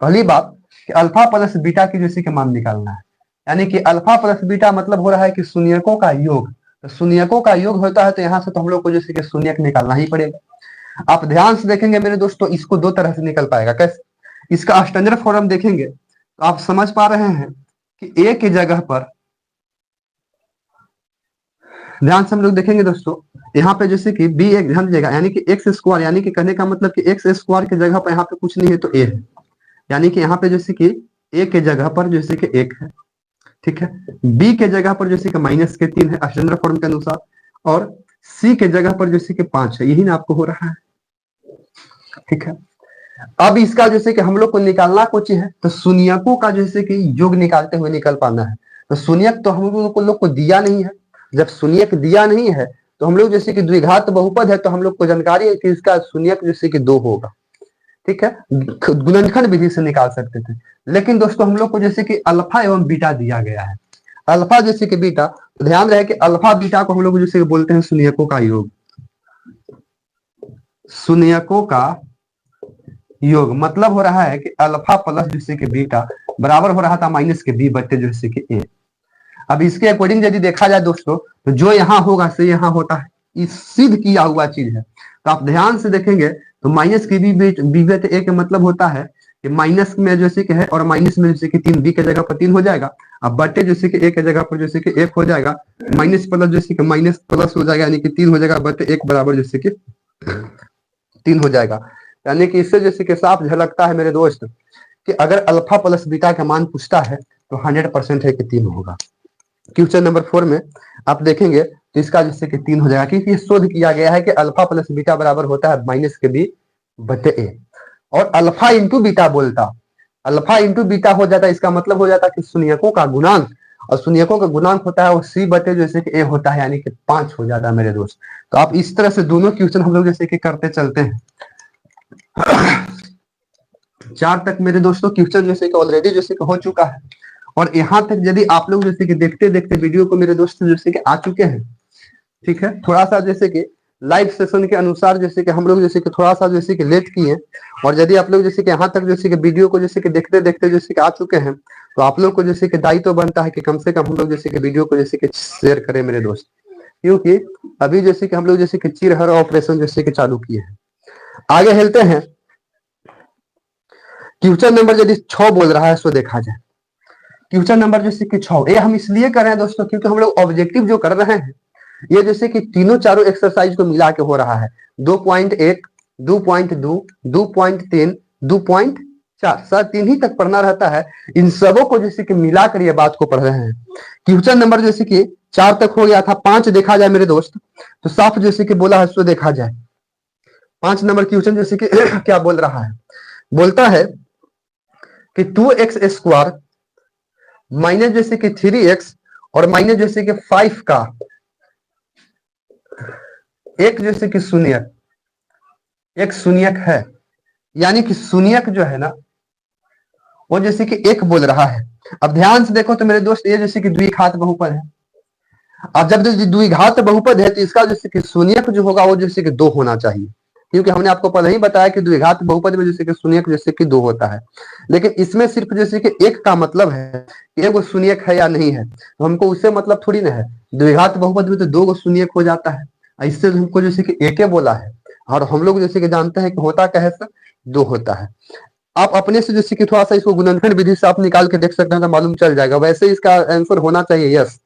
पहली बात कि अल्फा प्लस बीटा की जैसे कि मान निकालना है, यानी कि अल्फा प्लस बीटा मतलब हो रहा है कि शून्यकों का योग। तो शून्यकों का योग होता है तो यहाँ से तो हम लोग को जैसे कि शून्यक निकालना ही पड़ेगा। आप ध्यान से देखेंगे मेरे दोस्तों, इसको दो तरह से निकल पाएगा। कैसे, इसका स्टैंडर्ड फॉर्म देखेंगे तो आप समझ पा रहे हैं कि ए की जगह पर, ध्यान से हम लोग देखेंगे दोस्तों, यहाँ पे जैसे कि बी एक ध्यान दीजिएगा, यानी कि एक्स स्क्वायर, यानी कि कहने का मतलब कि एक्स स्क्वायर की जगह पर यहाँ पे कुछ नहीं है तो ए है, यानी कि यहाँ पे जैसे कि ए के जगह पर जैसे कि 1 है, ठीक है। बी के जगह पर जैसे कि माइनस के 3 है स्टैंडर्ड फॉर्म के अनुसार, और सी के जगह पर जैसे कि 5 है। यही ना आपको हो रहा है, ठीक है। अब इसका जैसे कि हम लोग को निकालना कुछ है, तो शून्यकों का जैसे कि योग निकालते हुए निकल पाना है। तो शून्यक तो हम लोग को दिया नहीं है। जब शून्यक दिया नहीं है तो हम लोग जैसे कि द्विघात बहुपद है तो हम लोग को जानकारी है कि इसका शून्यक जैसे कि 2 होगा, ठीक है। गुणनखंड विधि से निकाल सकते थे, लेकिन दोस्तों हम लोग को जैसे कि अल्फा एवं बीटा दिया गया है। अल्फा जैसे कि बीटा, तो ध्यान रहे कि अल्फा बीटा को हम लोग जैसे बोलते हैं शून्यकों का योग। शून्यकों का योग मतलब हो रहा है कि अल्फा प्लस जैसे कि बीटा बराबर हो रहा था माइनस के बी बटे जैसे कि ए। अब इसके अकॉर्डिंग यदि देखा जाए दोस्तों, तो जो यहाँ होगा से यहाँ होता है, इस सिद्ध किया हुआ चीज है। तो आप ध्यान से देखेंगे तो माइनस के बी बटे ए का मतलब होता है कि माइनस में जैसे कि है और माइनस में जैसे कि 3, बी के जगह पर 3 हो जाएगा। अब बटे जैसे कि ए के जगह पर जैसे कि 1 हो जाएगा, माइनस प्लस जैसे कि माइनस प्लस हो जाएगा, यानी कि 3 हो जाएगा, बटे 1 बराबर जैसे कि 3 हो जाएगा। यानी कि इससे जैसे कि साफ झलकता है मेरे दोस्त कि अगर अल्फा प्लस बीटा का मान पूछता है तो 100% है कि 3 होगा। क्वेश्चन नंबर 4 में आप देखेंगे तो इसका जैसे कि 3 हो जाएगा, क्योंकि शोध किया गया है कि अल्फा प्लस बीटा बराबर होता है माइनस के बी बटे ए। और अल्फा इंटू बीटा बोलता, अल्फा इंटू बीटा हो जाता, इसका मतलब हो जाता कि शून्यकों का गुणांक, और शून्यकों का गुणांक होता है वो सी बटे जैसे कि ए होता है, यानी कि 5 हो जाता है मेरे दोस्त। तो आप इस तरह से दोनों क्वेश्चन हम लोग जैसे कि करते चलते हैं। 4 तक मेरे दोस्तों क्वेश्चन जैसे कि ऑलरेडी जैसे कि हो चुका है, और यहाँ तक यदि आप लोग जैसे कि देखते देखते वीडियो को मेरे दोस्त जैसे कि आ चुके हैं, ठीक है। थोड़ा सा जैसे कि लाइव सेशन के अनुसार जैसे कि हम लोग जैसे कि थोड़ा सा जैसे कि लेट किए, और यदि आप लोग जैसे कि यहाँ तक जैसे कि वीडियो को जैसे कि देखते देखते जैसे कि आ चुके हैं, तो आप लोग को जैसे कि दायित्व बनता है कि कम से कम हम लोग जैसे कि वीडियो को जैसे कि शेयर करें मेरे दोस्त, क्योंकि अभी जैसे कि हम लोग जैसे कि चिरहर ऑपरेशन जैसे कि चालू किए हैं। आगे हेलते हैं। क्वेश्चन नंबर यदि 6 बोल रहा है सो देखा जाए। क्वेश्चन नंबर जैसे कि 6 ये हम इसलिए कर रहे हैं दोस्तों क्योंकि हम लोग ऑब्जेक्टिव जो कर रहे हैं ये जैसे कि तीनों चारों एक्सरसाइज को मिला के हो रहा है। 2.1, 2.2, 2.3, 2.4 सर 3 ही तक पढ़ना रहता है। इन सबों को जैसे कि मिलाकर ये बात को पढ़ रहे हैं। क्वेश्चन नंबर जैसे कि 4 तक हो गया था। 5 देखा जाए मेरे दोस्त तो साफ जैसे कि बोला है सो देखा जाए। 5 नंबर क्वेश्चन जैसे कि क्या बोल रहा है, बोलता है कि 2x² माइनस जैसे कि 3x और माइनस जैसे कि 5 का एक जैसे कि शून्यक, एक शून्यक है। यानी कि शून्यक जो है ना वो जैसे कि एक बोल रहा है। अब ध्यान से देखो तो मेरे दोस्त ये जैसे कि द्विघात बहुपद है। अब जब द्विघात बहुपद है तो इसका जैसे कि शून्यक जो होगा वो जैसे कि 2 होना चाहिए, क्योंकि हमने आपको पहले ही बताया कि द्विघात बहुपद में जैसे कि शून्यक जैसे कि 2 होता है। लेकिन इसमें सिर्फ जैसे कि एक का मतलब है कि एक शून्यक है या नहीं है, तो हमको उससे मतलब थोड़ी ना है। द्विघात बहुपद में तो 2 शून्यक हो जाता है, इससे हमको जैसे कि एक बोला है। और हम लोग जैसे कि जानते हैं कि होता क्या है सर, 2 होता है। आप अपने से जैसे कि थोड़ा सा इसको गुणनखंड विधि से आप निकाल के देख सकते हैं तो मालूम चल जाएगा। वैसे इसका आंसर होना चाहिए यस।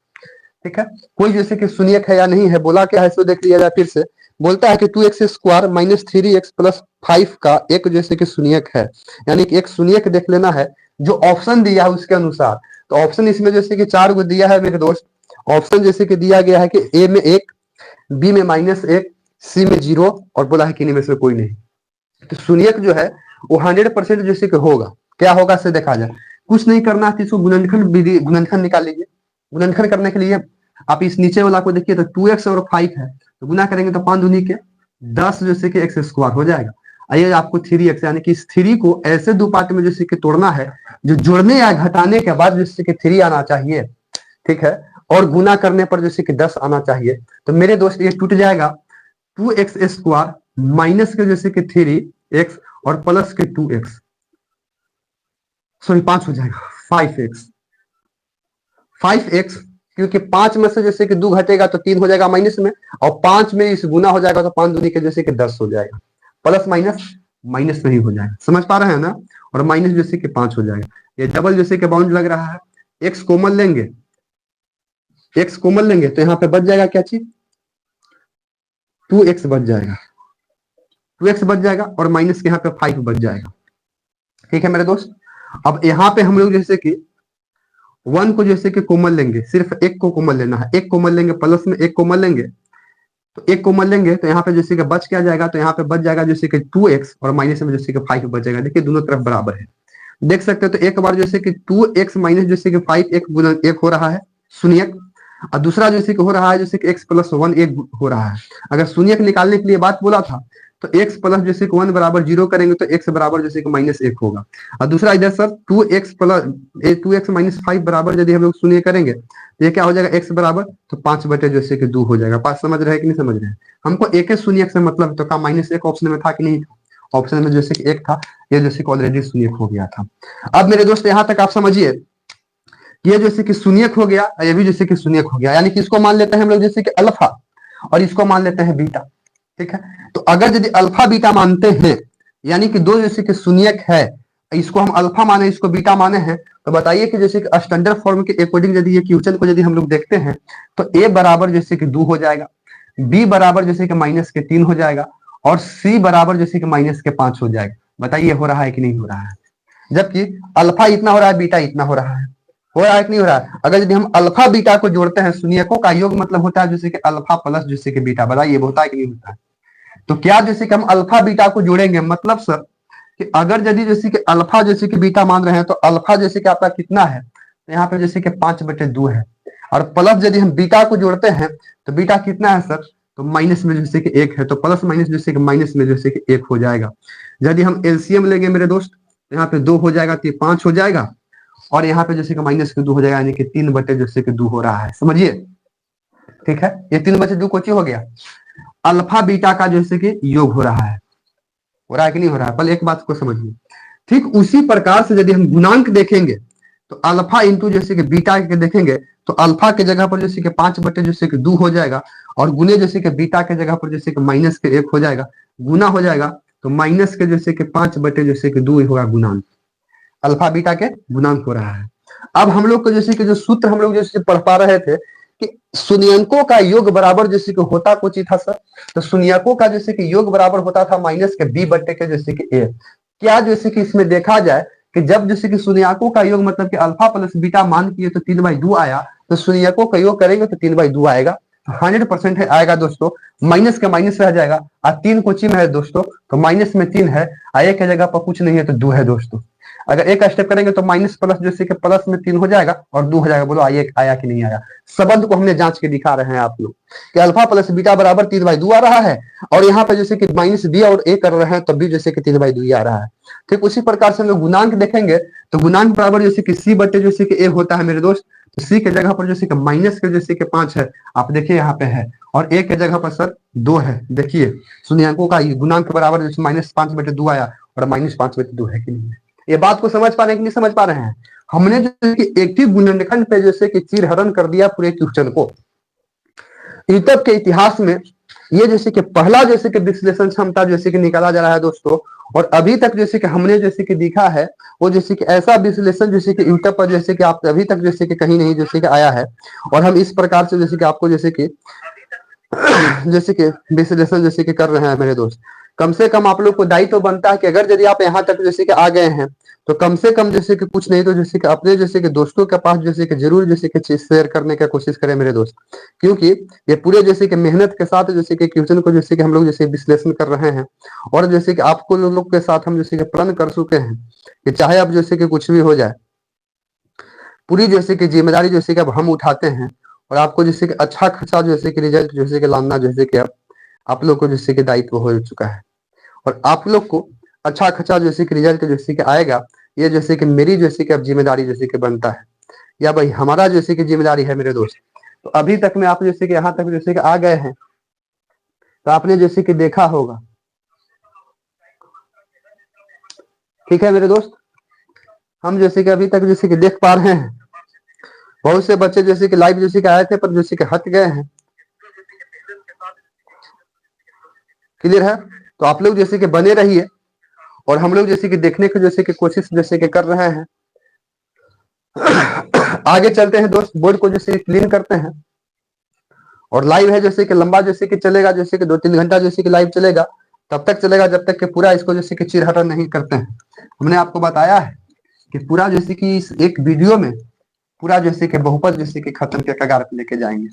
ठीक है, कोई जैसे कि शून्यक है या नहीं है, बोला क्या है इसको देख लिया जाए फिर से। बोलता है कि 2x² माइनस 3x प्लस 5 का एक जैसे कि शून्यक है। यानी कि एक शून्यक देख लेना है जो ऑप्शन दिया है उसके अनुसार। तो ऑप्शन इसमें जैसे कि 4 को दिया है मेरे दोस्त। ऑप्शन जैसे कि दिया गया है कि ए में 1, बी में -1, सी में 0 और बोला है कि इनमें से कोई नहीं। तो शून्यक जो है वो 100% जैसे कि होगा। क्या होगा से देखा जाए, कुछ नहीं करना है, इसको गुणनखंड विधि गुणनखंड निकाल लीजिए। गुणनखंड करने के लिए आप इस नीचे वाला को देखिए तो 2x और 5 है तो गुना करेंगे तो 5 दूनी के 10 जैसे कि x² हो जाएगा। आइए आपको 3x यानी कि इस 3 को ऐसे दो पार्ट में जैसे कि तोड़ना है जो जोड़ने या घटाने के बाद जैसे कि 3 आना चाहिए। ठीक है, और गुना करने पर जैसे कि 10 आना चाहिए। तो मेरे दोस्त ये टूट जाएगा। 2x² माइनस के जैसे कि 3x और प्लस के 2x, सॉरी 5 हो जाएगा 5x। 5x क्योंकि 5 में से जैसे कि 2 घटेगा तो 3 हो जाएगा माइनस में, और 5 में इस गुना हो जाएगा तो 5 दूनी के जैसे कि 10 हो जाएगा। प्लस माइनस माइनस में ही हो जाएगा, समझ पा रहे हैं ना। और माइनस जैसे कि 5 हो जाएगा। ये डबल जैसे कि बाउंड लग रहा है। x कॉमन लेंगे, x कॉमन लेंगे तो यहाँ पे बच जाएगा क्या चीज, 2x बच जाएगा। 2x बच जाएगा और माइनस के यहाँ पे 5 बच जाएगा। ठीक है मेरे दोस्त। अब यहाँ पे हम लोग जैसे कि 1 को जैसे कि कॉमन लेंगे, सिर्फ एक को कॉमन लेना है। एक कॉमन लेंगे, प्लस में एक कॉमन लेंगे तो एक कॉमन लेंगे तो यहाँ पे जैसे कि बच क्या जाएगा, तो यहाँ पे बच जाएगा जैसे कि 2x और माइनस में जैसे कि 5 बच जाएगा। देखिए दोनों तरफ बराबर है, देख सकते हो। तो एक बार जैसे कि 2x माइनस जैसे कि 5 एक गुणन एक हो रहा है शून्यक, और दूसरा जैसे कि हो रहा है जैसे कि x प्लस 1 एक हो रहा है। अगर शून्यक निकालने के लिए बात बोला था तो x प्लस जैसे कि 1 बराबर 0 करेंगे तो x बराबर जैसे कि -1 होगा। और दूसरा इधर सर 2x माइनस 5 बराबर यदि हम लोग शून्य करेंगे तो ये क्या हो जाएगा, x बराबर तो 5 बटे जैसे कि 2 हो जाएगा। बात समझ रहे हैं कि नहीं समझ रहे हैं। हमको एक शून्यक से मतलब है, तो का -1 ऑप्शन में था कि नहीं था, ऑप्शन में जैसे कि 1 था, ये जैसे कि ऑलरेडी शून्यक हो गया था। अब मेरे दोस्त यहाँ तक आप समझिए, ये जैसे कि शून्यक हो गया, ये भी जैसे कि शून्यक हो गया। यानी कि इसको मान लेते हैं हम लोग जैसे कि अल्फा और इसको मान लेते हैं बीटा। ठीक है, तो अगर यदि अल्फा बीटा मानते हैं यानी कि दो जैसे कि शून्यक है, इसको हम अल्फा माने इसको बीटा माने हैं, तो बताइए कि जैसे कि स्टैंडर्ड फॉर्म के अकॉर्डिंग यदि ये क्वेश्चन को यदि हम लोग देखते हैं तो ए बराबर जैसे कि 2 हो जाएगा, बी बराबर जैसे कि -3 हो जाएगा और सी बराबर जैसे कि -5 हो जाएगा। बताइए हो रहा है कि नहीं हो रहा है। जबकि अल्फा इतना हो रहा है, बीटा इतना हो रहा है। हो रहा है कि नहीं हो रहा है। अगर यदि हम अल्फा बीटा को जोड़ते हैं, शून्यकों का योग मतलब होता है जैसे कि अल्फा प्लस जैसे कि बीटा। बताइए होता है कि नहीं होता है। तो क्या जैसे कि हम अल्फा बीटा को जोड़ेंगे, मतलब सर कि अगर यदि जैसे कि अल्फा जैसे कि बीटा मान रहे हैं तो अल्फा जैसे कि आपका कितना है, तो यहाँ पे जैसे कि 5/2 है, और प्लस यदि हम बीटा को जोड़ते हैं तो बीटा कितना है सर, तो माइनस में जैसे कि 1 है, तो प्लस माइनस जैसे कि माइनस में जैसे कि 1 हो जाएगा। यदि हम एलसीएम लेंगे मेरे दोस्त तो यहाँ पे 2 हो जाएगा तो 5 हो जाएगा, और यहाँ पे जैसे कि -2 हो जाएगा, यानी कि 3/2 जैसे कि 2 हो रहा है। समझिए, ठीक है, ये 3/2 कोची हो गया, अल्फा बीटा का जैसे कि योग हो रहा है। हो रहा है कि नहीं हो रहा है, पहले एक बात को समझिए। ठीक उसी प्रकार से यदि हम गुणांक देखेंगे तो अल्फा इंटू जैसे कि बीटा के देखेंगे तो अल्फा के जगह पर जैसे कि 5 बटे जैसे कि 2 हो जाएगा, और गुने जैसे कि बीटा के जगह पर जैसे कि माइनस के 1 हो जाएगा, गुना हो जाएगा तो माइनस के जैसे कि 5 बटे जैसे कि 2 होगा गुणांक, अल्फा बीटा के गुणांक हो रहा है। अब हम लोग को जैसे कि जो सूत्र हम लोग जैसे पढ़ पा रहे थे कि शून्यंकों का योग बराबर जैसे कि होता कुछ ही था सर, तो शून्यंकों का जैसे कि योग बराबर होता था माइनस के बी बटे के जैसे कि ए। क्या जैसे कि इसमें देखा जाए कि जब जैसे कि शून्यंकों का योग मतलब कि अल्फा प्लस बीटा मान किए तो 3/2 आया, तो शून्यंकों का योग करेंगे तो 3/2 आएगा, 100% है आएगा दोस्तों। माइनस का माइनस रह जाएगा, और 3 कोची में है दोस्तों, तो माइनस में 3 है, एक के जगह पर कुछ नहीं है तो 2 है दोस्तों। अगर एक का स्टेप करेंगे तो माइनस प्लस जैसे कि प्लस में 3 हो जाएगा और 2 हो जाएगा। बोलो आइए आया कि नहीं आया। संबंध को हमने जांच के दिखा रहे हैं आप लोग कि अल्फा प्लस बीटा बराबर 3/2 आ रहा है, और यहाँ पे जैसे कि माइनस बी और ए कर रहे हैं तब भी जैसे कि 3/2 आ रहा है। ठीक उसी प्रकार से हम लोग गुणांक देखेंगे तो गुणांक बराबर जैसे कि सी बटे जैसे कि ए होता है मेरे दोस्त, तो सी के जगह पर जैसे कि माइनस के जैसे कि 5 है, आप देखिए यहाँ पे है, और ए के जगह पर सर 2 है। देखिए शून्यंकों का गुणांक बराबर जैसे -5/2 आया, और -5/2 है कि नहीं है। ये बात को समझ पा रहे हैं कि नहीं समझ पा रहे हैं। हमने जैसे कि एक ही गुणनखंड पे जैसे कि चीरहरण कर दिया पूरे क्वेश्चन को। ईतब के इतिहास में ये जैसे कि पहला जैसे कि विश्लेषण क्षमता जैसे कि निकाला जा रहा है दोस्तों, और अभी तक जैसे कि हमने जैसे कि देखा है वो जैसे कि ऐसा विश्लेषण जैसे कि यूट्यूब पर जैसे कि आप अभी तक जैसे कि कहीं नहीं जैसे कि आया है, और हम इस प्रकार से जैसे कि आपको जैसे कि विश्लेषण जैसे कि कर रहे हैं मेरे दोस्त। कम से कम आप लोग को दायित्व तो बनता है कि अगर यदि आप यहाँ तक जैसे कि आ गए हैं तो कम से कम जैसे कि कुछ नहीं तो जैसे कि अपने जैसे कि दोस्तों के पास जैसे कि जरूर जैसे कि चीज शेयर करने का कोशिश करें मेरे दोस्त, क्योंकि ये पूरे जैसे कि मेहनत के साथ जैसे कि क्वेश्चन को जैसे कि हम लोग जैसे विश्लेषण कर रहे हैं, और जैसे कि आपको लोग के साथ हम जैसे कि प्रण कर चुके हैं कि चाहे अब जैसे कि कुछ भी हो जाए, पूरी जैसे कि जिम्मेदारी जैसे कि अब हम उठाते हैं, और आपको जैसे कि अच्छा खासा जैसे कि रिजल्ट जैसे कि लाना जैसे कि अब आप लोग को जैसे कि दायित्व हो चुका है, और आप लोग को अच्छा खासा जैसे कि रिजल्ट जैसे कि आएगा, ये जैसे कि मेरी जैसे कि अब जिम्मेदारी जैसे कि बनता है, या भाई हमारा जैसे कि जिम्मेदारी है मेरे दोस्त। तो अभी तक में आप जैसे कि यहाँ तक जैसे कि आ गए हैं तो आपने जैसे कि देखा होगा, ठीक है मेरे दोस्त। हम जैसे कि अभी तक जैसे कि देख पा रहे हैं बहुत से बच्चे जैसे कि लाइव जैसे कि आए थे पर जैसे कि हट गए हैं। क्लियर है? तो आप लोग जैसे कि बने रहिए, और हम लोग जैसे कि देखने की जैसे कि कोशिश जैसे कि कर रहे हैं। आगे चलते हैं दोस्त, बोर्ड को जैसे क्लीन करते हैं, और लाइव है जैसे कि लंबा जैसे कि चलेगा, जैसे कि 2-3 घंटा जैसे कि लाइव चलेगा, तब तक चलेगा जब तक कि पूरा इसको जैसे कि चिरहरण नहीं करते हैं। हमने आपको बताया है कि पूरा जैसे कि इस एक वीडियो में पूरा जैसे कि बहुपद जैसे कि खत्म के कगार पे लेके जाएंगे।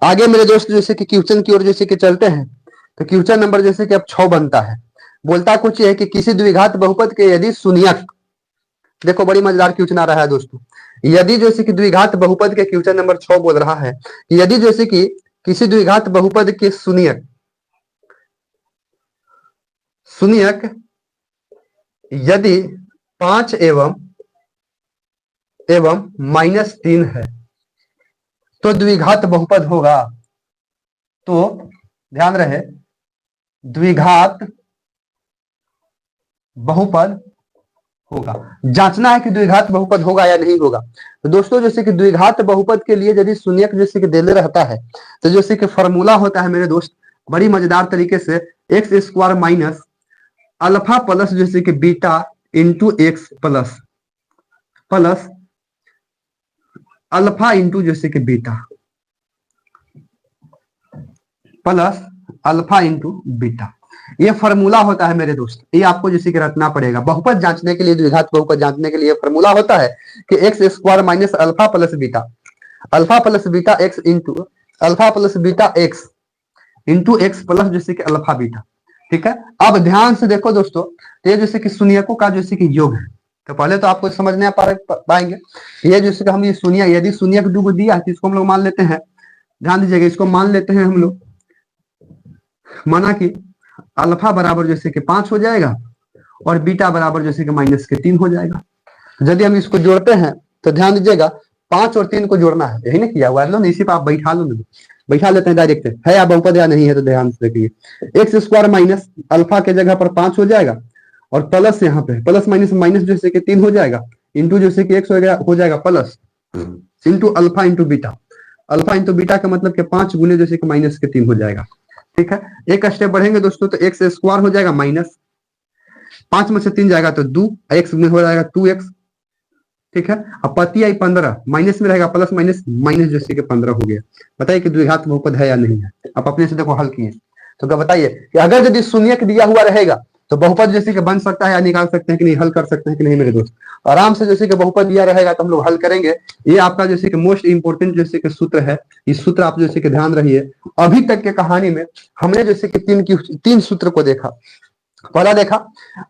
आगे मेरे दोस्त जैसे कि क्वेश्चन की ओर जैसे कि चलते हैं, तो क्वेश्चन नंबर जैसे कि अब 6 बनता है। बोलता कुछ है कि किसी द्विघात बहुपद के यदि शून्यक, देखो बड़ी मजेदार क्वेश्चन आ रहा है दोस्तों, यदि जैसे कि द्विघात बहुपद के क्वेश्चन नंबर 6 बोल रहा है, यदि जैसे कि किसी द्विघात बहुपद के शून्यक शून्यक यदि 5 एवं -3 है तो द्विघात बहुपद होगा। तो ध्यान रहे, द्विघात बहुपद होगा। जांचना है कि द्विघात बहुपद होगा या नहीं होगा। तो दोस्तों जैसे कि द्विघात बहुपद के लिए यदि शून्यक जैसे कि देले रहता है तो जैसे कि फॉर्मूला होता है मेरे दोस्त बड़ी मजेदार तरीके से, x² माइनस अल्फा प्लस जैसे कि beta into x plus alpha into जैसे कि beta plus alpha into beta. ये फॉर्मूला होता है मेरे दोस्त, ये आपको जैसे कि रटना पड़ेगा। बहुपद जांचने के लिए, द्विघात बहुपद जांचने के लिए फॉर्मूला होता है कि x² minus alpha plus beta x into alpha plus beta x into x plus जैसे कि अल्फा बीटा। ठीक है, अब ध्यान से देखो दोस्तों, तो ये जैसे कि शून्यकों का जैसे कि योग है, तो पहले तो आपको समझ नहीं पाएंगे। ये जैसे कि हम ये शून्य, यदि शून्यक 2 दिया है तो इसको हम लोग मान लेते हैं, ध्यान दीजिएगा, इसको मान लेते हैं हम लोग, माना कि अल्फा बराबर जैसे कि 5 हो जाएगा और बीटा बराबर जैसे कि -3 हो जाएगा। यदि हम इसको जोड़ते हैं तो ध्यान दीजिएगा 5 और 3 को जोड़ना है, यही ना किया हुआ है, लो ना इसी पर आप बैठा लो ना, बैठा लेते हैं डायरेक्ट, है या बहुपद या नहीं है, तो ध्यान से देखिए। एक्स स्क्वायर माइनस अल्फा के जगह पर 5 हो जाएगा, और प्लस यहाँ पे प्लस माइनस माइनस जैसे कि 3 हो जाएगा, इंटू जैसे कि एक्स हो जाएगा plus into alpha into beta. Alpha into beta का मतलब कि 5 गुने जैसे कि माइनस के 3 हो जाएगा। ठीक है, एक स्टेप बढ़ेंगे दोस्तों, तो एक्स स्क्वायर हो जाएगा माइनस 5 में से 3 जाएगा तो 2, एक्स में हो जाएगा 2x। ठीक है, अब पति आई 15, माइनस में रहेगा प्लस माइनस माइनस जैसे कि 15 हो गया। बताइए कि द्विघात बहुपद है या नहीं है। आप अपने से देखो हल किए, तो क्या बताइए कि अगर यदि शून्य दिया हुआ रहेगा तो बहुपद जैसे कि बन सकता है या निकाल सकते हैं कि नहीं, हल कर सकते हैं कि नहीं मेरे दोस्त। आराम से जैसे कि बहुपद दिया रहेगा तो हम लोग हल करेंगे। ये आपका जैसे कि मोस्ट इंपोर्टेंट जैसे कि सूत्र है, इस सूत्र आप जैसे कि ध्यान रहिए। अभी तक के कहानी में हमने जैसे कि तीन सूत्र को देखा। पहला देखा,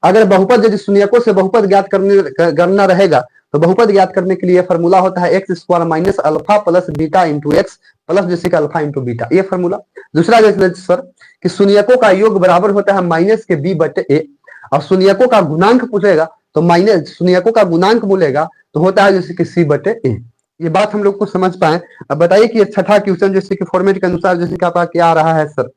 अगर बहुपद यदि शून्यकों से बहुपद ज्ञात करना रहेगा तो बहुपद ज्ञात करने के लिए फॉर्मूला होता है x square minus alpha plus beta into x plus जैसे कि अल्फा इंटू बीटा, ये फॉर्मूला। दूसरा जैसे सर कि शून्यकों का योग बराबर होता है माइनस के बी बटे ए, और शून्यकों का गुणांक पूछेगा तो माइनस शून्यकों का गुणांक बोलेगा तो होता है जैसे कि सी बटे ए। ये बात हम लोग को समझ पाए। अब बताइए कि छठा क्वेश्चन जैसे कि फॉर्मेट के अनुसार जैसे कि आपका क्या आ रहा है सर।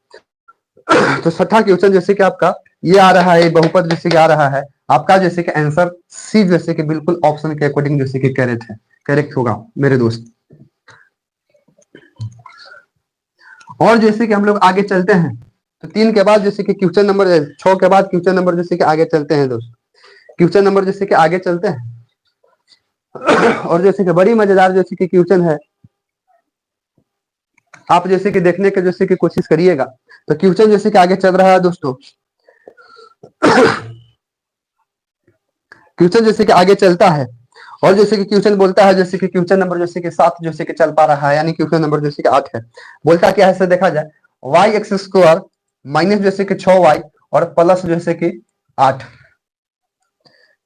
तो छठा क्वेश्चन जैसे कि आपका ये आ रहा है, बहुपद जैसे कि आ रहा है आपका जैसे कि आंसर सी जैसे कि बिल्कुल ऑप्शन के अकॉर्डिंग जैसे कि करेक्ट है, करेक्ट होगा मेरे दोस्त। और जैसे कि हम लोग आगे चलते हैं, तो 3 के बाद जैसे कि क्वेश्चन नंबर 6 के बाद क्वेश्चन नंबर जैसे कि आगे चलते हैं दोस्त, क्वेश्चन नंबर जैसे कि आगे चलते हैं। और जैसे कि बड़ी मजेदार जैसे कि क्वेश्चन है, आप जैसे कि देखने के जैसे कि कोशिश करिएगा। तो क्वेश्चन जैसे कि आगे चल रहा है दोस्तों, क्वेश्चन जैसे कि आगे चलता है, और जैसे कि क्वेश्चन बोलता है जैसे कि क्वेश्चन नंबर जैसे कि 7 जैसे कि चल पा रहा है, यानी क्वेश्चन नंबर जैसे कि 8 है। बोलता क्या है ऐसे देखा जाए, वाई एक्स स्क्वायर माइनस जैसे कि 6y और प्लस जैसे कि 8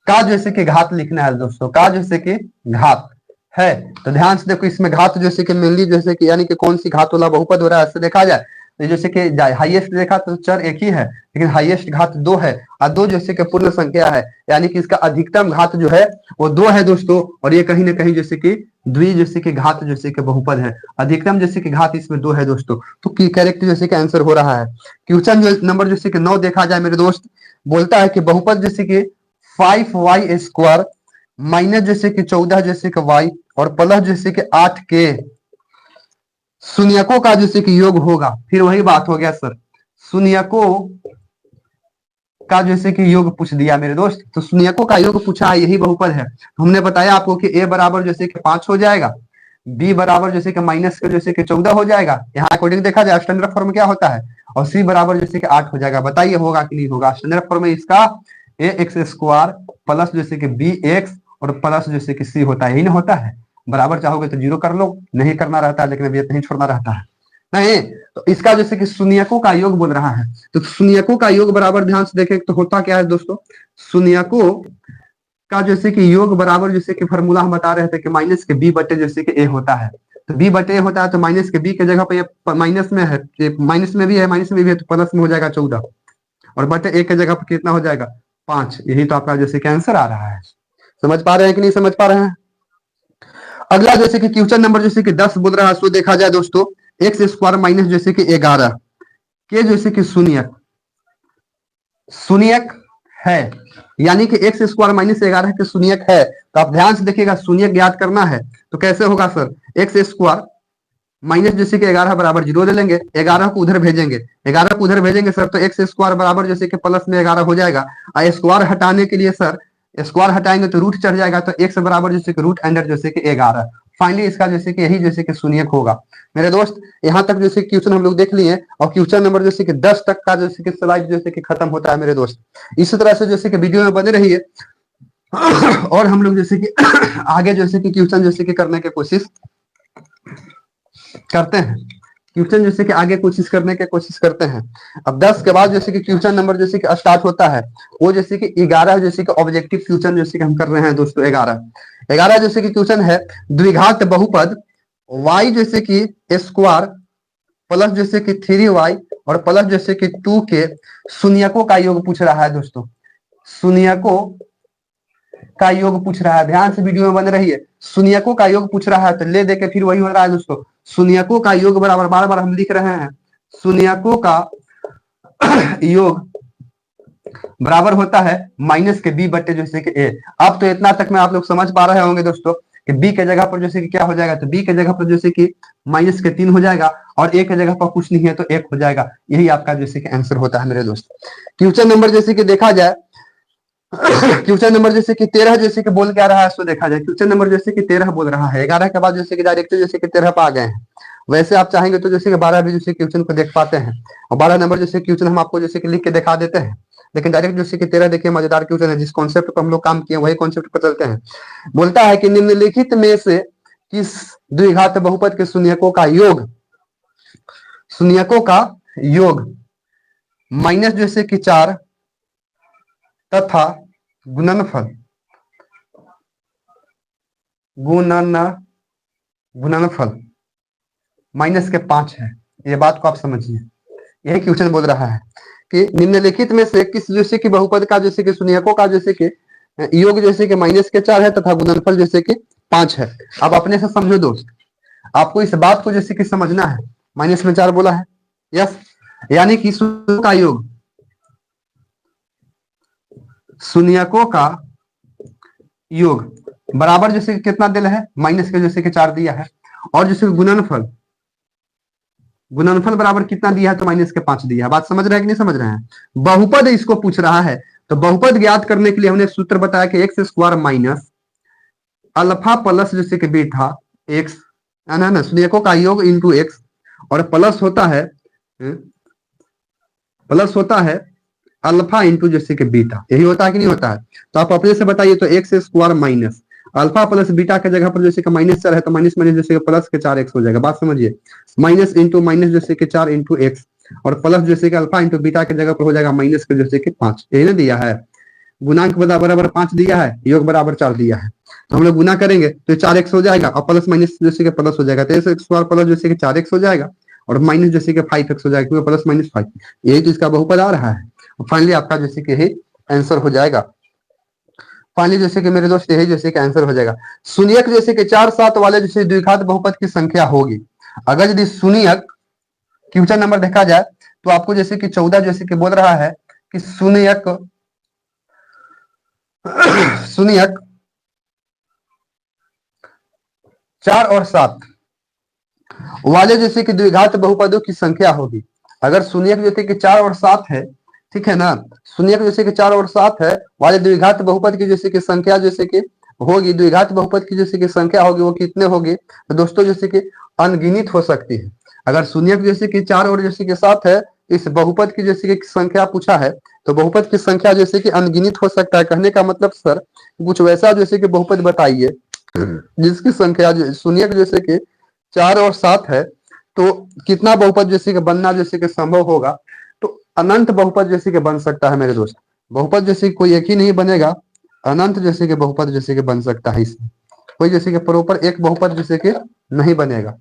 का जैसे कि घात लिखना है दोस्तों, का जैसे कि घात है। तो ध्यान से देखो, इसमें घात जैसे कि मेनली जैसे कि यानी कि कौन सी घात वाला बहुपद हो रहा है ऐसे देखा जाए तो जैसे कि हाईएस्ट देखा तो चर एक ही है, लेकिन हाईएस्ट घात 2 है, और 2 जैसे कि पूर्ण संख्या है, यानी कि इसका अधिकतम घात जो है वो 2 है दोस्तों। और ये कहीं ना कहीं जैसे कि द्वि जैसे कि घात जैसे कि बहुपद है, अधिकतम जैसे कि घात इसमें 2 है दोस्तों। तो करेक्ट जैसे कि आंसर हो रहा है। क्वेश्चन नंबर जैसे कि 9 देखा जाए मेरे दोस्त, बोलता है कि बहुपद जैसे कि 5y स्क्वायर माइनस जैसे कि 14 जैसे कि y और प्लस जैसे कि 8 के शून्यकों का जैसे कि योग होगा। फिर वही बात हो गया सर, शून्यकों का जैसे कि योग पूछ दिया मेरे दोस्त, तो शून्यकों का योग पूछा है, यही बहुपद है। हमने बताया आपको कि a बराबर जैसे कि 5 हो जाएगा, b बराबर जैसे कि माइनस के जैसे कि 14 हो जाएगा, यहाँ अकॉर्डिंग देखा जाए स्टैंडर्ड फॉर्म क्या होता है, और c बराबर जैसे कि 8 हो जाएगा। बताइए होगा कि नहीं होगा। स्टैंडर्ड फॉर्म में इसका ए एक्स स्क्वायर प्लस जैसे कि बी एक्स और प्लस जैसे कि सी होता है, यही ना होता है। बराबर चाहोगे तो 0 कर लो, नहीं करना रहता है लेकिन अभी नहीं छोड़ना रहता है नहीं। तो इसका जैसे कि शून्यकों का योग बोल रहा है, तो शून्यकों का योग बराबर ध्यान से देखें तो होता क्या है दोस्तों, शून्यकों का जैसे कि योग बराबर जैसे कि फॉर्मूला हम बता रहे थे कि माइनस के बी बटे जैसे कि ए होता है। तो बी बटे ए होता है, तो माइनस के बी के जगह पे ये माइनस में है, माइनस में भी है, माइनस में भी है, तो प्लस में हो जाएगा 14, और बटे ए के जगह पे कितना हो जाएगा 5। यही तो आपका जैसे कि आंसर आ रहा है। समझ पा रहे हैं कि नहीं समझ पा रहे हैं। अगला जैसे कि क्वेश्चन नंबर जैसे कि 10 बोल रहा है, सो देखा जाए दोस्तों, एक्स स्क्वायर माइनस जैसे कि 11 के जैसे कि शून्यक शून्यक है, यानी कि एक्स स्क्वायर माइनस 11 के शून्यक है। तो आप ध्यान से देखिएगा, शून्यक ज्ञात करना है तो कैसे होगा सर, एक्स स्क्वायर माइनस जैसे कि 11 बराबर 0 ले लेंगे, 11 को उधर भेजेंगे, 11 को उधर भेजेंगे सर, तो एक्स स्क्वायर बराबर जैसे कि प्लस में 11 हो जाएगा। और स्क्वायर हटाने के लिए सर, स्क्वायर हटाएंगे तो रूट चढ़ जाएगा, तो एक्स बराबर जैसे कि रूट अंडर जैसे कि 11। फाइनली इसका जैसे कि यही जैसे कि शून्यक होगा मेरे दोस्त। यहाँ तक जैसे क्वेश्चन हम लोग देख लिए, और क्वेश्चन नंबर जैसे कि 10 तक का जैसे कि स्लाइड जैसे कि खत्म होता है मेरे दोस्त। इसी तरह से जैसे कि वीडियो में बने रहिए, और हम लोग जैसे कि आगे जैसे कि क्वेश्चन जैसे कि करने की कोशिश करते हैं, क्वेश्चन जैसे कि आगे कोशिश करने की कोशिश करते हैं। अब 10 के बाद जैसे कि क्वेश्चन नंबर जैसे कि स्टार्ट होता है, वो जैसे कि 11 जैसे कि ऑब्जेक्टिव क्वेश्चन जैसे कि हम कर रहे हैं दोस्तों। 11 जैसे कि क्वेश्चन है, द्विघात बहुपद y जैसे कि स्क्वायर प्लस जैसे कि 3y और प्लस जैसे कि 2 के शून्यकों का योग पूछ रहा है दोस्तों। शून्यकों का योग पूछ रहा है, ध्यान से वीडियो में बन रही है। शून्यकों का योग पूछ रहा है तो ले दे के फिर वही हो रहा है दोस्तों। शून्यकों का योग बराबर, बार बार हम लिख रहे हैं, शून्यकों का योग बराबर होता है माइनस के बी बटे जैसे कि ए। अब तो इतना तक में आप लोग समझ पा रहे होंगे दोस्तों कि बी के जगह पर जैसे कि क्या हो जाएगा, तो बी के जगह पर जैसे कि माइनस के 3 हो जाएगा और ए के जगह पर कुछ नहीं है तो 1 हो जाएगा। यही आपका जैसे कि आंसर होता है मेरे दोस्त। क्वेश्चन नंबर जैसे कि देखा जाए, क्वेश्चन नंबर जैसे कि 13 जैसे कि बोल क्या रहा है, इसको देखा जाए। क्वेश्चन नंबर जैसे कि 13 बोल रहा है, 11 के बाद जैसे कि डायरेक्ट जैसे कि 13 पे आ गए हैं। वैसे आप चाहेंगे तो जैसे कि 12 भी जैसे क्वेश्चन को देख पाते हैं और 12 नंबर जैसे क्वेश्चन हम आपको जैसे कि लिख के दिखा देते हैं, लेकिन डायरेक्ट जैसे कि 13 देखिए मजेदार क्वेश्चन है। जिस कॉन्सेप्ट पर हम लोग काम किए वही कॉन्सेप्ट पर चलते हैं। बोलता है कि निम्नलिखित में से किस द्विघात बहुपद के शून्यकों का योग, शून्यकों का योग माइनस जैसे कि 4 तथा गुणनफल गुणनफल माइनस के 5 है। ये बात को आप समझिए, यही क्वेश्चन बोल रहा है कि निम्नलिखित में से किस जैसे कि बहुपद का जैसे कि शून्यकों का जैसे कि योग जैसे कि माइनस के 4 है तथा गुणनफल जैसे कि 5 है। अब अपने से समझो दोस्त, आपको इस बात को जैसे कि समझना है। माइनस में 4 बोला है, यस, यानी कि शून्यकों का योग, शून्यकों का योग बराबर जैसे कि कितना दिया है, माइनस के जैसे कि 4 दिया है, और जैसे गुणनफल, गुणनफल बराबर कितना दिया है, तो माइनस के 5 दिया है। बात समझ रहे हैं कि नहीं समझ रहे हैं। बहुपद इसको पूछ रहा है, तो बहुपद ज्ञात करने के लिए हमने सूत्र बताया कि x square minus alpha plus जैसे कि बीटा एक्स, है ना, शून्यकों का योग इंटू एक्स, और प्लस होता है, प्लस होता है अल्फा इंटू जैसे कि बीटा। यही होता है कि नहीं होता है। तो आप अपने से बताइए, तो x square minus alpha plus beta के जगह पर जैसे कि माइनस 4 है तो माइनस माइनस जैसे कि प्लस के 4 एक्स हो जाएगा। बात समझिए, माइनस इंटू माइनस जैसे कि 4 इंटू एक्स, और प्लस जैसे कि अल्फा इंटू बीटा के जगह पर हो जाएगा माइनस के जैसे कि 5। यही ना दिया है, गुणांक बराबर 5 दिया है, योग बराबर 4 दिया है। तो हम लोग गुना करेंगे तो 4x हो जाएगा और प्लस माइनस जैसे कि प्लस हो जाएगा, तो एक्स स्क्वायर प्लस जैसे कि 4x हो जाएगा और माइनस जैसे कि 5x हो जाएगा, क्योंकि प्लस माइनस 5 यही तो इसका बहुपद आ रहा है। फाइनली आपका जैसे कि यही आंसर हो जाएगा। फाइनली जैसे कि मेरे दोस्त यही जैसे कि आंसर हो जाएगा। शून्यक जैसे कि 4 7 वाले जैसे द्विघात बहुपद की संख्या होगी। अगर यदि शून्यक क्वेश्चन नंबर देखा जाए तो आपको जैसे कि 14 जैसे कि बोल रहा है कि शून्यक शून्यक 4 और 7 वाले जैसे कि द्विघात बहुपदों की संख्या होगी। अगर शून्यक जैसे कि 4 और 7 है, ठीक है ना, शून्यक जैसे कि 4 और 7 है वाले द्विघात बहुपद की जैसे कि संख्या जैसे कि होगी, द्विघात बहुपद की जैसे कि संख्या होगी, वो कितने होगी, तो दोस्तों जैसे कि अनगिनित हो सकती है। अगर शून्यक जैसे कि 4 और जैसे कि 7 है, इस बहुपद की जैसे कि संख्या पूछा है, तो बहुपद की संख्या जैसे कि अनगिनित हो सकता है। कहने का मतलब सर कुछ वैसा जैसे कि बहुपद बताइए जिसकी संख्या शून्यक जैसे कि 4 और 7 है, तो कितना बहुपद जैसे कि बनना जैसे कि संभव होगा, तो अनंत बहुपद जैसे कि बन सकता है मेरे दोस्त। बहुपद जैसे कि कोई एक ही नहीं बनेगा, अनंत जैसे कि बहुपद जैसे कि बन सकता है। इसमें कोई जैसे कि प्रॉपर एक बहुपद जैसे कि नहीं बनेगा।